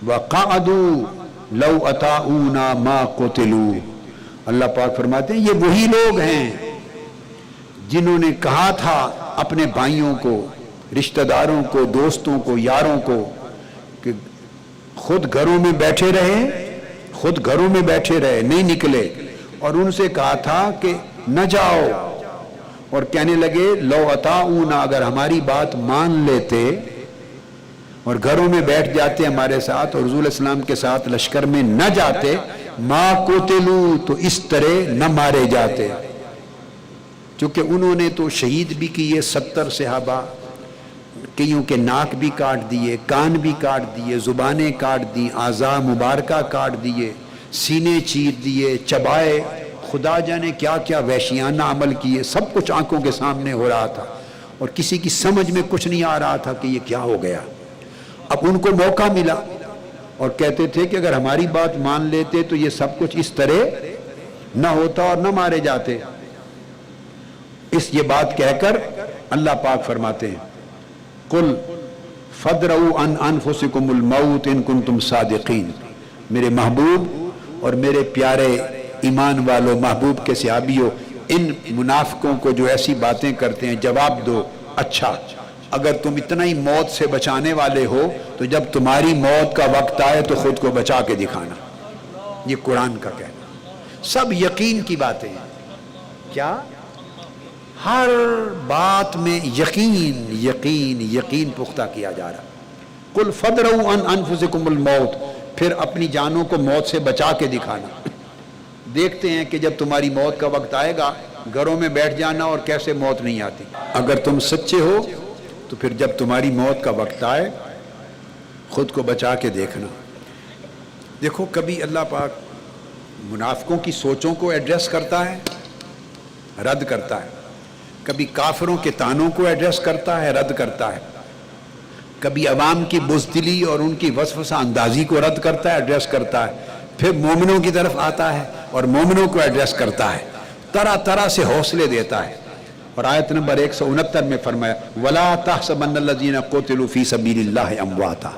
وقعدوا لو اطاعونا ما قتلوا. اللہ پاک فرماتے ہیں یہ وہی لوگ ہیں جنہوں نے کہا تھا اپنے بھائیوں کو، رشتہ داروں کو، دوستوں کو، یاروں کو کہ خود گھروں میں بیٹھے رہے، نہیں نکلے، اور ان سے کہا تھا کہ نہ جاؤ، اور کہنے لگے لو اطاعونا، اگر ہماری بات مان لیتے اور گھروں میں بیٹھ جاتے ہمارے ساتھ اور رسول اللہ علیہ وسلم کے ساتھ لشکر میں نہ جاتے، ما قتلوا، تو اس طرح نہ مارے جاتے. چونکہ انہوں نے تو شہید بھی کیے 70 صحابہ، کئیوں کے ناک بھی کاٹ دیے، کان بھی کاٹ دیے، زبانیں کاٹ دی، اعضاء مبارکہ کاٹ دیے، سینے چیر دیے، چبائے، خدا جانے کیا کیا وحشیانہ عمل کیے. سب کچھ آنکھوں کے سامنے ہو رہا تھا اور کسی کی سمجھ میں کچھ نہیں آ رہا تھا کہ یہ کیا ہو گیا. اب ان کو موقع ملا اور کہتے تھے کہ اگر ہماری بات مان لیتے تو یہ سب کچھ اس طرح نہ ہوتا اور نہ مارے جاتے. یہ بات کہہ کر اللہ پاک فرماتے ہیں قل فادرؤوا عن انفسکم الموت ان کنتم صادقین. میرے محبوب اور میرے پیارے ایمان والو، محبوب کے صحابیوں، ان منافقوں کو جو ایسی باتیں کرتے ہیں جواب دو اچھا اگر تم اتنا ہی موت سے بچانے والے ہو تو جب تمہاری موت کا وقت آئے تو خود کو بچا کے دکھانا. یہ قرآن کا کہنا. سب یقین کی باتیں ہیں. کیا؟ ہر بات میں یقین یقین یقین پختہ کیا جا رہا. قل فادرؤوا عن انفسکم الموت، پھر اپنی جانوں کو موت سے بچا کے دکھانا. دیکھتے ہیں کہ جب تمہاری موت کا وقت آئے گا گھروں میں بیٹھ جانا اور کیسے موت نہیں آتی. اگر تم سچے ہو تو پھر جب تمہاری موت کا وقت آئے خود کو بچا کے دیکھنا. دیکھو کبھی اللہ پاک منافقوں کی سوچوں کو ایڈریس کرتا ہے، رد کرتا ہے. کبھی کافروں کے طعنوں کو ایڈریس کرتا ہے، رد کرتا ہے. کبھی عوام کی بزدلی اور ان کی وسوسہ اندازی کو رد کرتا ہے، ایڈریس کرتا ہے. پھر مومنوں کی طرف آتا ہے اور مومنوں کو ایڈریس کرتا ہے. طرح طرح سے حوصلے دیتا ہے. اور آیت نمبر 169 میں فرمایا وَلَا تَحْسَبَنَّ الَّذِينَ قُتِلُوا فِي سَبِيلِ اللَّهِ أَمْوَاتًا.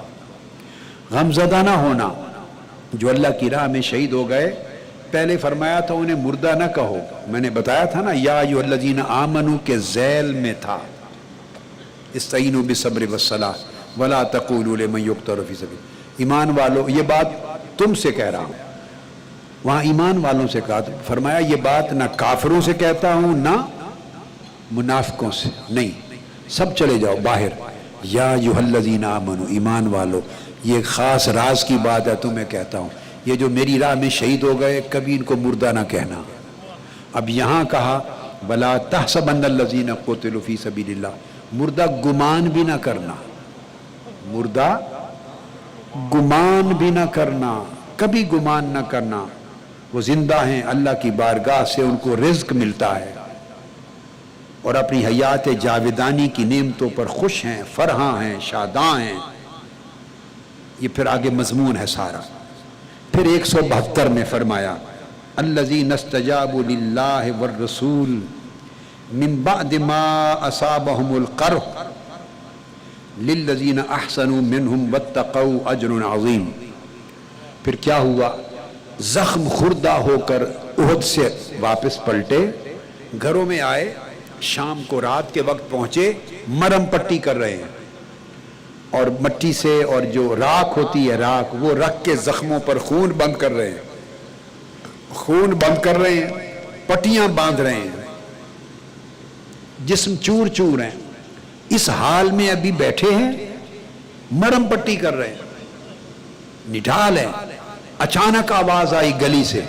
غمزدہ نہ ہونا. جو اللہ کی راہ میں شہید ہو گئے، پہلے فرمایا تھا انہیں مردہ نہ کہو. میں نے بتایا تھا نا یا ایھا الذین آمنوا کے ذیل میں تھا استعینوا بالصبر والصلاۃ ولا تقولوا لمن یقتل فی سبیل. ایمان والو، یہ بات تم سے کہہ رہا ہوں. وہاں ایمان والوں سے کہا، فرمایا یہ بات نہ کافروں سے کہتا ہوں نہ منافقوں سے، نہیں، سب چلے جاؤ باہر. یا ایھا الذین آمنوا، ایمان والو، یہ خاص راز کی بات ہے تمہیں کہتا ہوں. یہ جو میری راہ میں شہید ہو گئے کبھی ان کو مردہ نہ کہنا. اب یہاں کہا وَلَا تَحْسَبَنَّ الَّذِينَ قُتِلُوا فِي سَبِيلِ اللَّهِ، مردہ گمان بھی نہ کرنا، مردہ گمان بھی نہ کرنا، کبھی گمان نہ کرنا. وہ زندہ ہیں، اللہ کی بارگاہ سے ان کو رزق ملتا ہے اور اپنی حیات جاودانی کی نعمتوں پر خوش ہیں، فرحاں ہیں، شاداں ہیں. یہ پھر آگے مضمون ہے سارا. پھر 172 میں فرمایا الذین استجابوا للہ والرسول من بعد ما اصابهم القرح للذین احسنوا منہم واتقوا اجر عظیم. پھر کیا ہوا؟ زخم خوردہ ہو کر احد سے واپس پلٹے، گھروں میں آئے، شام کو رات کے وقت پہنچے، مرم پٹی کر رہے ہیں اور مٹی سے اور جو راکھ ہوتی ہے راکھ وہ رکھ کے زخموں پر خون بند کر رہے ہیں، خون بند کر رہے ہیں، پٹیاں باندھ رہے ہیں، جسم چور چور ہیں. اس حال میں ابھی بیٹھے ہیں، مرم پٹی کر رہے ہیں، نڈھال ہیں. اچانک آواز آئی گلی سے.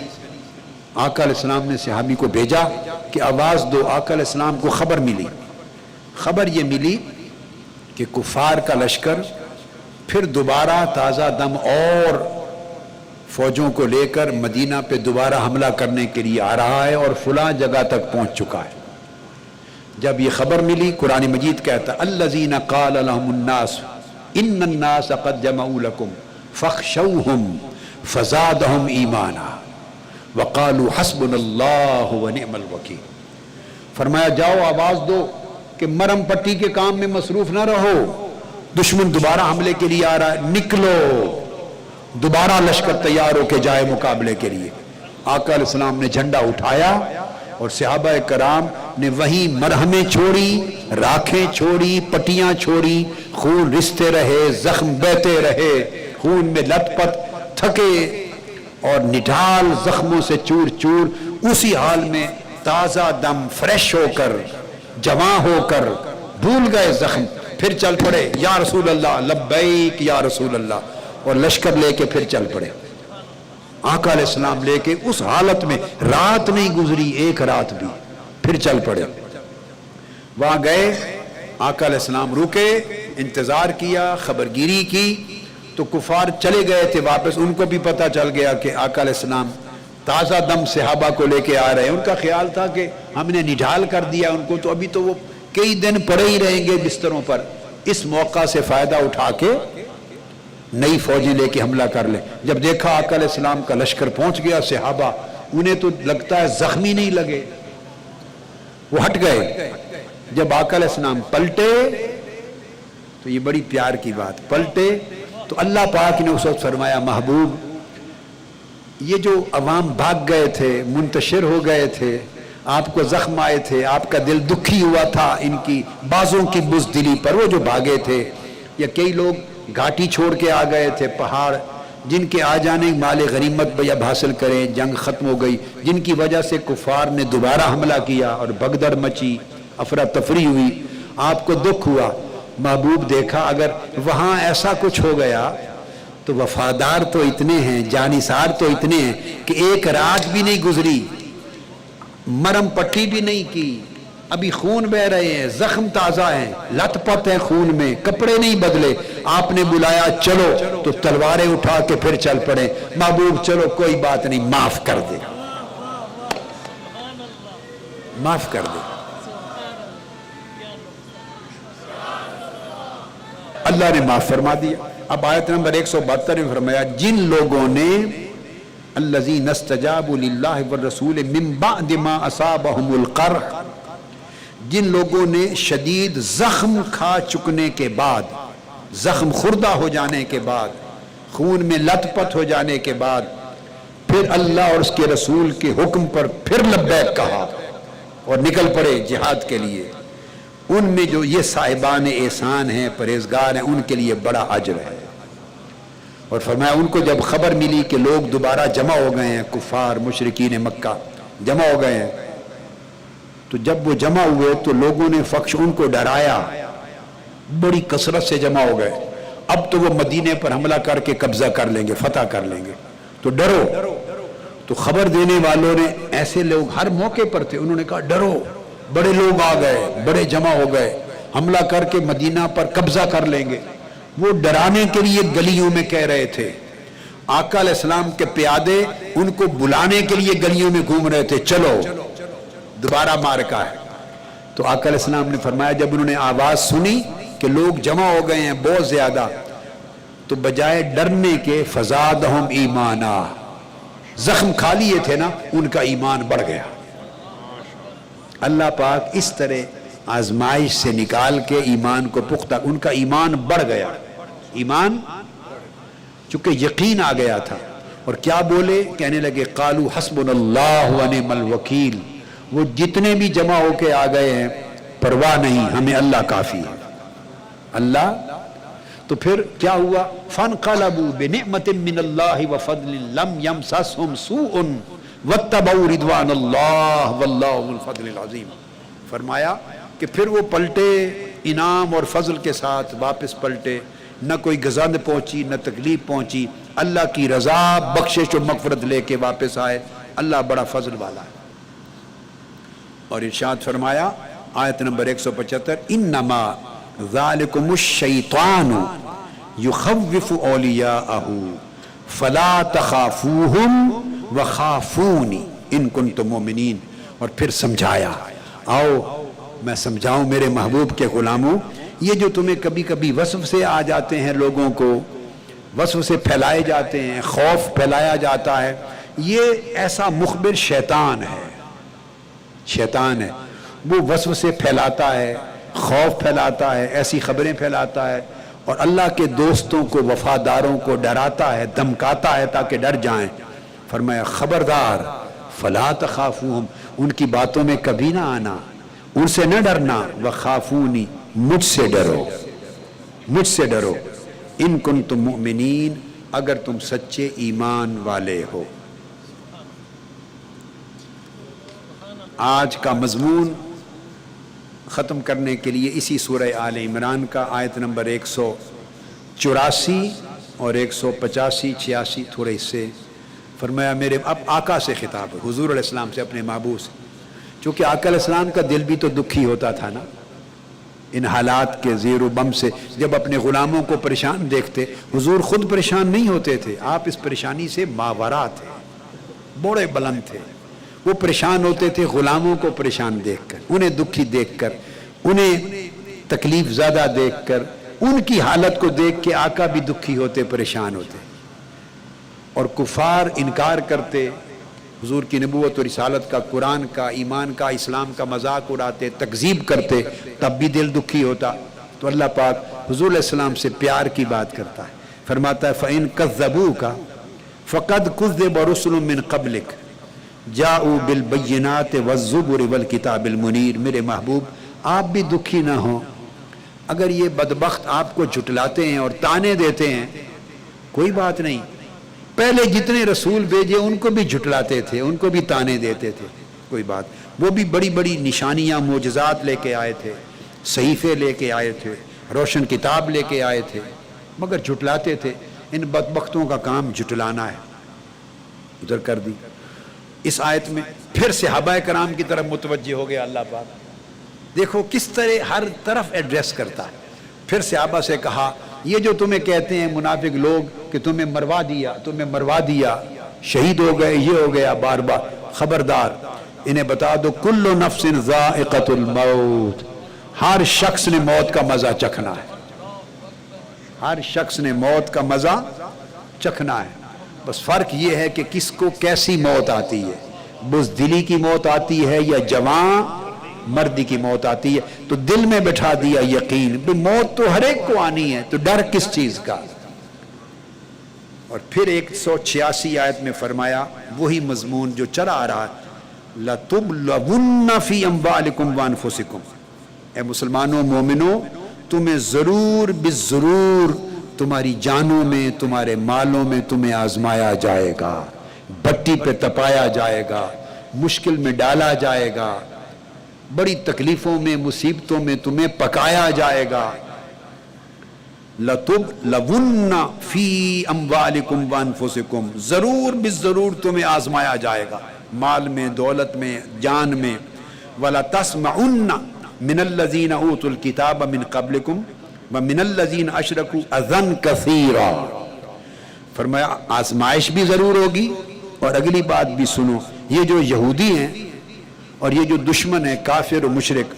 آقا علیہ السلام نے صحابی کو بھیجا کہ آواز دو. آقا علیہ السلام کو خبر ملی. خبر یہ ملی کہ کفار کا لشکر پھر دوبارہ تازہ دم اور فوجوں کو لے کر مدینہ پہ دوبارہ حملہ کرنے کے لیے آ رہا ہے اور فلاں جگہ تک پہنچ چکا ہے. جب یہ خبر ملی، قرآن مجید کہتا الذین قال لهم الناس ان الناس قد جمعوا لكم فاخشوهم فزادهم ایمانا وقالوا حسبنا اللہ ونعم الوکیل. فرمایا جاؤ آواز دو کہ مرم پٹی کے کام میں مصروف نہ رہو، دشمن دوبارہ حملے کے لیے آ رہا ہے، نکلو، دوبارہ لشکر تیار ہو کے جائے مقابلے کے لیے. آقا علیہ السلام نے جھنڈا اٹھایا اور صحابہ کرام نے وہیں مرہمیں چھوڑی، راکھیں چھوڑی، پٹیاں چھوڑی، خون رستے رہے، زخم بہتے رہے، خون میں لت پت، تھکے اور نڈھال زخموں سے چور چور. اسی حال میں تازہ دم فریش ہو کر، جوان ہو کر، بھول گئے زخم، پھر چل پڑے یا رسول اللہ لبیک یا رسول اللہ، اور لشکر لے کے پھر چل پڑے. آقا علیہ السلام لے کے اس حالت میں رات نہیں گزری، ایک رات بھی، پھر چل پڑے. وہاں گئے، آقا علیہ السلام رکے، انتظار کیا، خبرگیری کی تو کفار چلے گئے تھے واپس. ان کو بھی پتہ چل گیا کہ آقا علیہ السلام تازہ دم صحابہ کو لے کے آ رہے ہیں. ان کا خیال تھا کہ ہم نے نڈھال کر دیا ان کو، تو ابھی تو وہ کئی دن پڑے ہی رہیں گے بستروں پر. اس موقع سے فائدہ اٹھا کے نئی فوجیں لے کے حملہ کر لیں. جب دیکھا آقا علیہ السلام کا لشکر پہنچ گیا، صحابہ انہیں تو لگتا ہے زخمی نہیں لگے، وہ ہٹ گئے. جب آقا علیہ السلام پلٹے تو یہ بڑی پیار کی بات، پلٹے تو اللہ پاک نے اس وقت فرمایا محبوب یہ جو عوام بھاگ گئے تھے، منتشر ہو گئے تھے، آپ کو زخم آئے تھے، آپ کا دل دکھی ہوا تھا ان کی بازوں کی بزدلی پر، وہ جو بھاگے تھے، یا کئی لوگ گھاٹی چھوڑ کے آ گئے تھے، پہاڑ جن کے آ جانے مال غنیمت جب حاصل کریں، جنگ ختم ہو گئی، جن کی وجہ سے کفار نے دوبارہ حملہ کیا اور بھگدڑ مچی، افراتفری ہوئی، آپ کو دکھ ہوا. محبوب دیکھا اگر وہاں ایسا کچھ ہو گیا تو وفادار تو اتنے ہیں، جانثار تو اتنے ہیں کہ ایک رات بھی نہیں گزری، مرم پٹی بھی نہیں کی، ابھی خون بہ رہے ہیں، زخم تازہ ہیں، لت پت ہیں خون میں، کپڑے نہیں بدلے. آپ نے بلایا چلو تو تلواریں اٹھا کے پھر چل پڑے. محبوب چلو کوئی بات نہیں، معاف کر دے، معاف کر دے. اللہ نے معاف فرما دیا. اب آیت نمبر 172 میں فرمایا جن لوگوں نے الذین استجابوا للہ والرسول من بعد ما اصابهم القرح، جن لوگوں نے شدید زخم کھا چکنے کے بعد، زخم خوردہ ہو جانے کے بعد، خون میں لت پت ہو جانے کے بعد پھر اللہ اور اس کے رسول کے حکم پر پھر لبیک کہا اور نکل پڑے جہاد کے لیے، ان میں جو یہ صاحبان احسان ہیں، پرہیزگار ہیں، ان کے لیے بڑا اجر ہے۔ اور فرمایا ان کو جب خبر ملی کہ لوگ دوبارہ جمع ہو گئے ہیں، کفار مشرکین مکہ جمع ہو گئے ہیں، تو جب وہ جمع ہوئے تو لوگوں نے فخش ان کو ڈرایا، بڑی کثرت سے جمع ہو گئے، اب تو وہ مدینے پر حملہ کر کے قبضہ کر لیں گے، فتح کر لیں گے، تو ڈرو۔ تو خبر دینے والوں نے، ایسے لوگ ہر موقع پر تھے، انہوں نے کہا ڈرو، بڑے لوگ آ گئے، بڑے جمع ہو گئے، حملہ کر کے مدینہ پر قبضہ کر لیں گے۔ وہ ڈرانے کے لیے گلیوں میں کہہ رہے تھے، آقا علیہ السلام کے پیادے ان کو بلانے کے لیے گلیوں میں گھوم رہے تھے، چلو دوبارہ مارکا ہے۔ تو آقا علیہ السلام نے فرمایا جب انہوں نے آواز سنی کہ لوگ جمع ہو گئے ہیں بہت زیادہ، تو بجائے ڈرنے کے فزادہم ایمانا، زخم کھا لیے تھے نا، ان کا ایمان بڑھ گیا۔ اللہ پاک اس طرح آزمائش سے نکال کے ایمان کو پختہ، ان کا ایمان بڑھ گیا، ایمان چونکہ یقین آ گیا تھا۔ اور کیا بولے؟ کہنے لگے قالو حسبنا اللہ ونعم الوکیل، وہ جتنے بھی جمع ہو کے آ گئے ہیں پرواہ نہیں، ہمیں اللہ کافی ہے، اللہ۔ تو پھر کیا ہوا؟ فانقلبوا بنعمت من اللہ وفضل لم یمسسہم سوء واتبعوا رضوان اللہ واللہ ذو الفضل العظیم۔ فرمایا کہ پھر وہ پلٹے انعام اور فضل کے ساتھ واپس پلٹے، نہ کوئی گزند پہنچی نہ تکلیف پہنچی، اللہ کی رضا بخشش و مغفرت لے کے واپس آئے، اللہ بڑا فضل والا ہے۔ اور ارشاد فرمایا آیت نمبر 175، انما ذالکم الشیطان یخوف اولیاءہ فلا تخافوہم وخافونی ان کنتم مؤمنین۔ اور پھر سمجھایا، آؤ میں سمجھاؤں میرے محبوب کے غلاموں، یہ جو تمہیں کبھی کبھی وسوسے آ جاتے ہیں، لوگوں کو وسوسے پھیلائے جاتے ہیں، خوف پھیلایا جاتا ہے، یہ ایسا مخبر شیطان ہے، شیطان ہے، وہ وسوسے پھیلاتا ہے، خوف پھیلاتا ہے، ایسی خبریں پھیلاتا ہے، اور اللہ کے دوستوں کو، وفاداروں کو ڈراتا ہے، دھمکاتا ہے تاکہ ڈر جائیں۔ فرمایا خبردار، فلا تخافوہم، ان کی باتوں میں کبھی نہ آنا، ان سے نہ ڈرنا، وخافونی، مجھ سے ڈرو، مجھ سے ڈرو، ان کنتم مؤمنین، اگر تم سچے ایمان والے ہو۔ آج کا مضمون ختم کرنے کے لیے اسی سورہ آل عمران کا آیت نمبر 184 اور 185 86 تھوڑے حصے۔ فرمایا میرے، اب آقا سے خطاب ہے، حضور علیہ السلام سے، اپنے محبوب سے، چونکہ آقا علیہ السلام کا دل بھی تو دکھی ہوتا تھا نا ان حالات کے زیر و بم سے۔ جب اپنے غلاموں کو پریشان دیکھتے، حضور خود پریشان نہیں ہوتے تھے، آپ اس پریشانی سے ماورا تھے، بڑے بلند تھے، وہ پریشان ہوتے تھے غلاموں کو پریشان دیکھ کر، انہیں دکھی دیکھ کر، انہیں تکلیف زیادہ دیکھ کر، ان کی حالت کو دیکھ کے آقا بھی دکھی ہوتے، پریشان ہوتے، اور کفار انکار کرتے، حضور کی نبوت و رسالت کا، قرآن کا، ایمان کا، اسلام کا مذاق اڑاتے، تکذیب کرتے، تب بھی دل دکھی ہوتا۔ تو اللہ پاک حضور علیہ السلام سے پیار کی بات کرتا ہے، فرماتا ہے فَإِن كَذَّبُوكَ فَقَدْ كُذِّبَ رُسُلٌ مِّن قَبْلِكَ جاؤوا بالبینات والزبر والکتاب المنیر۔ میرے محبوب آپ بھی دکھی نہ ہوں، اگر یہ بدبخت آپ کو جھٹلاتے ہیں اور تانے دیتے ہیں، کوئی بات نہیں، پہلے جتنے رسول بھیجے ان کو بھی جھٹلاتے تھے، ان کو بھی تانے دیتے تھے، کوئی بات، وہ بھی بڑی بڑی نشانیاں معجزات لے کے آئے تھے، صحیفے لے کے آئے تھے، روشن کتاب لے کے آئے تھے، مگر جھٹلاتے تھے۔ ان بدبختوں کا کام جھٹلانا ہے، ادھر کر دی۔ اس آیت میں پھر صحابہ کرام کی طرف متوجہ ہو گیا اللہ پاک، دیکھو کس طرح ہر طرف ایڈریس کرتا ہے۔ پھر صحابہ سے کہا یہ جو تمہیں کہتے ہیں منافق لوگ کہ تمہیں مروا دیا، شہید ہو گئے، یہ ہو گیا، بار بار، خبردار انہیں بتا دو کل نفس ذائقۃ الموت، ہر شخص نے موت کا مزہ چکھنا ہے، ہر شخص نے موت کا مزہ چکھنا ہے، بس فرق یہ ہے کہ کس کو کیسی موت آتی ہے، بزدلی کی موت آتی ہے یا جوان مردی کی موت آتی ہے۔ تو دل میں بٹھا دیا یقین، موت تو ہر ایک کو آنی ہے، تو ڈر کس چیز کا؟ اور پھر 186 آیت میں فرمایا وہی مضمون جو چلا آ رہا ہے لَتُبْلَوُنَّ فِي أَمْوَالِكُمْ وَأَنفُسِكُمْ، اے مسلمانوں مومنوں تمہیں ضرور بالضرور تمہاری جانوں میں تمہارے مالوں میں تمہیں آزمایا جائے گا، بٹی پہ تپایا جائے گا، مشکل میں ڈالا جائے گا، بڑی تکلیفوں میں مصیبتوں میں تمہیں پکایا جائے گا۔ لَتُبْلَوُنَّ فِي أَمْوَالِكُمْ وَأَنفُسِكُمْ، ضرور بالضرور تمہیں آزمایا جائے گا، مال میں، دولت میں، جان میں۔ وَلَتَسْمَعُنَّ مِنَ الَّذِينَ أُوتُوا الْكِتَابَ مِنْ قَبْلِكُمْ وَمِنَ الَّذِينَ أَشْرَكُوا أَذًى كَثِيرًا، فرمایا آزمائش بھی ضرور ہوگی۔ اور اگلی بات بھی سنو، یہ جو یہودی ہیں اور یہ جو دشمن ہیں کافر و مشرک،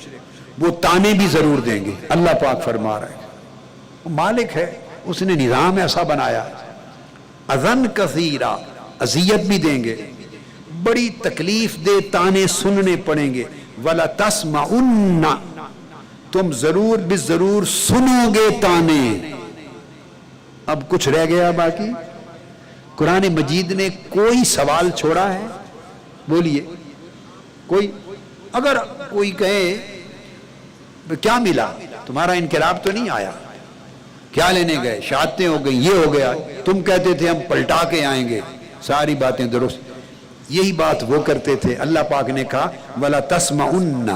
وہ تانے بھی ضرور دیں گے۔ اللہ پاک فرما رہا ہے وہ مالک ہے، اس نے نظام ایسا بنایا، اذن کثیرہ، اذیت بھی دیں گے، بڑی تکلیف دہ تانے سننے پڑیں گے۔ وَلَتَسْمَعُنَّ، تم ضرور بالضرور سنو گے تانے۔ اب کچھ رہ گیا باقی؟ قرآن مجید نے کوئی سوال چھوڑا ہے؟ بولیے کوئی؟ اگر کوئی کہے کیا ملا، تمہارا انقلاب تو نہیں آیا، کیا لینے گئے، شہادتیں ہو گئی، یہ ہو گیا، تم کہتے تھے ہم پلٹا کے آئیں گے، ساری باتیں درست، یہی بات وہ کرتے تھے۔ اللہ پاک نے کہا وَلَتَسْمَعُنَّ،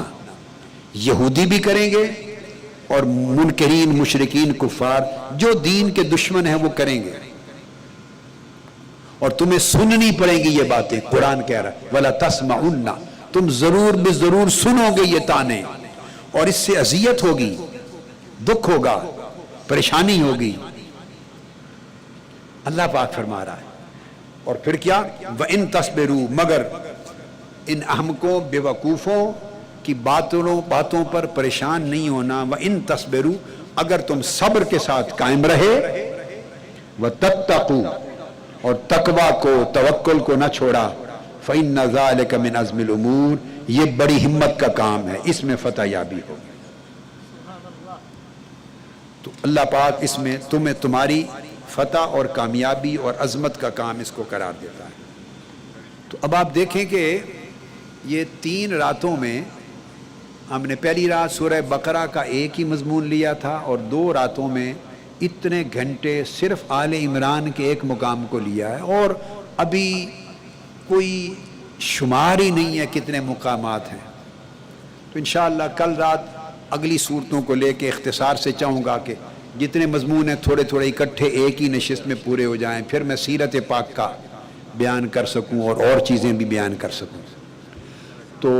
یہودی بھی کریں گے اور منکرین مشرکین کفار جو دین کے دشمن ہیں وہ کریں گے، اور تمہیں سننی پڑیں گی یہ باتیں۔ قرآن کہہ رہا ہے وَلَتَسْمَعُنَّ، تم ضرور بالضرور سنو گے یہ تانے، اور اس سے اذیت ہوگی، دکھ ہوگا، پریشانی ہوگی۔ اللہ پاک فرما رہا ہے، اور پھر کیا؟ وَإِن تَصْبِرُوا، مگر ان احمقوں بے وقوفوں کی باتوں پر پریشان نہیں ہونا۔ وَإِن تَصْبِرُوا، اگر تم صبر کے ساتھ قائم رہے، وَتَتَّقُوا، اور تقوی کو توکل کو نہ چھوڑا، فَإِنَّ ذَلِكَ مِنْ عَزْمِ الْأُمُورِ، یہ بڑی ہمت کا کام ہے، اس میں فتح یابی ہوگی۔ تو اللہ پاک اس میں تمہیں تمہاری فتح اور کامیابی اور عظمت کا کام اس کو قرار دیتا ہے۔ تو اب آپ دیکھیں کہ یہ 3 راتوں میں ہم نے پہلی رات سورہ بقرہ کا ایک ہی مضمون لیا تھا، اور 2 راتوں میں اتنے گھنٹے صرف آل عمران کے ایک مقام کو لیا ہے، اور ابھی کوئی شمار ہی نہیں ہے کتنے مقامات ہیں۔ تو انشاءاللہ کل رات اگلی صورتوں کو لے کے اختصار سے چاہوں گا کہ جتنے مضمون ہیں تھوڑے تھوڑے اکٹھے ایک ہی نشست میں پورے ہو جائیں، پھر میں سیرت پاک کا بیان کر سکوں اور چیزیں بھی بیان کر سکوں۔ تو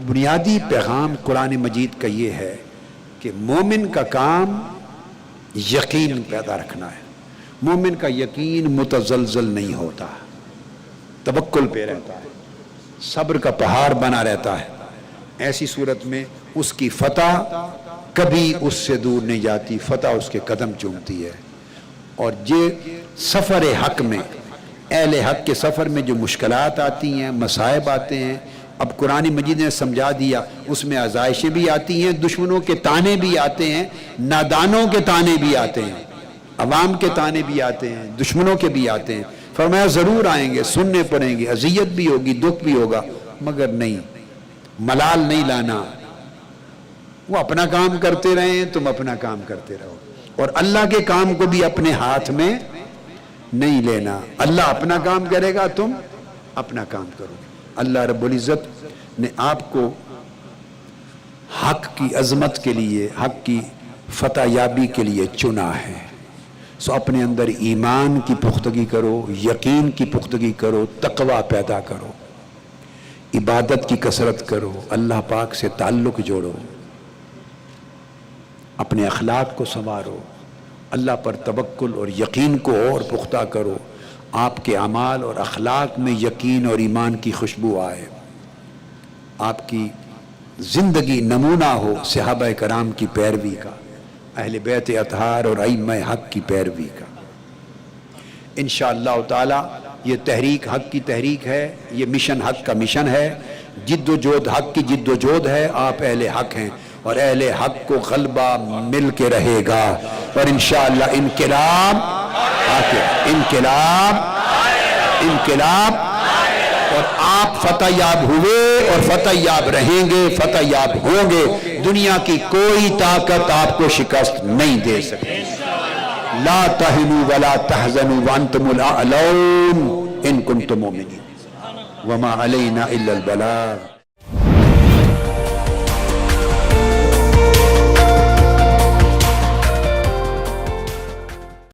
بنیادی پیغام قرآن مجید کا یہ ہے کہ مومن کا کام یقین پیدا رکھنا ہے۔ مومن کا یقین متزلزل نہیں ہوتا، توکل پہ رہتا ہے، صبر کا پہاڑ بنا رہتا ہے۔ ایسی صورت میں اس کی فتح کبھی اس سے دور نہیں جاتی، فتح اس کے قدم چومتی ہے۔ اور یہ سفر حق میں، اہل حق کے سفر میں جو مشکلات آتی ہیں، مصائب آتے ہیں، اب قرآن مجید نے سمجھا دیا، اس میں آزائشیں بھی آتی ہیں، دشمنوں کے تانے بھی آتے ہیں، نادانوں کے تانے بھی آتے ہیں، عوام کے تانے بھی آتے ہیں، دشمنوں کے بھی آتے ہیں۔ فرمایا ضرور آئیں گے، سننے پڑیں گے، اذیت بھی ہوگی، دکھ بھی ہوگا، مگر نہیں، ملال نہیں لانا۔ وہ اپنا کام کرتے رہیں، تم اپنا کام کرتے رہو، اور اللہ کے کام کو بھی اپنے ہاتھ میں نہیں لینا۔ اللہ اپنا کام کرے گا، تم اپنا کام کرو۔ اللہ رب العزت نے آپ کو حق کی عظمت کے لیے، حق کی فتح یابی کے لیے چنا ہے۔ سو اپنے اندر ایمان کی پختگی کرو، یقین کی پختگی کرو، تقوی پیدا کرو، عبادت کی کثرت کرو، اللہ پاک سے تعلق جوڑو، اپنے اخلاق کو سنوارو، اللہ پر توکل اور یقین کو اور پختہ کرو، آپ کے اعمال اور اخلاق میں یقین اور ایمان کی خوشبو آئے، آپ کی زندگی نمونہ ہو صحابہ کرام کی پیروی کا، اہل بیت اطہار اور ائمہ حق کی پیروی کا۔ انشاءاللہ تعالی یہ تحریک حق کی تحریک ہے، یہ مشن حق کا مشن ہے، جد و جہد حق کی جد و جہد ہے۔ آپ اہل حق ہیں اور اہل حق کو غلبہ مل کے رہے گا، اور انشاءاللہ انقلاب انقلاب انقلاب، اور آپ فتح یاب ہوئے اور فتح یاب رہیں گے، فتح یاب ہوں گے، دنیا کی کوئی طاقت آپ کو شکست نہیں دے سکتی۔ لا تہنوا ولا تحزنوا وانتم الاعلون ان کنتم مؤمنین وما علینا الا البلاغ۔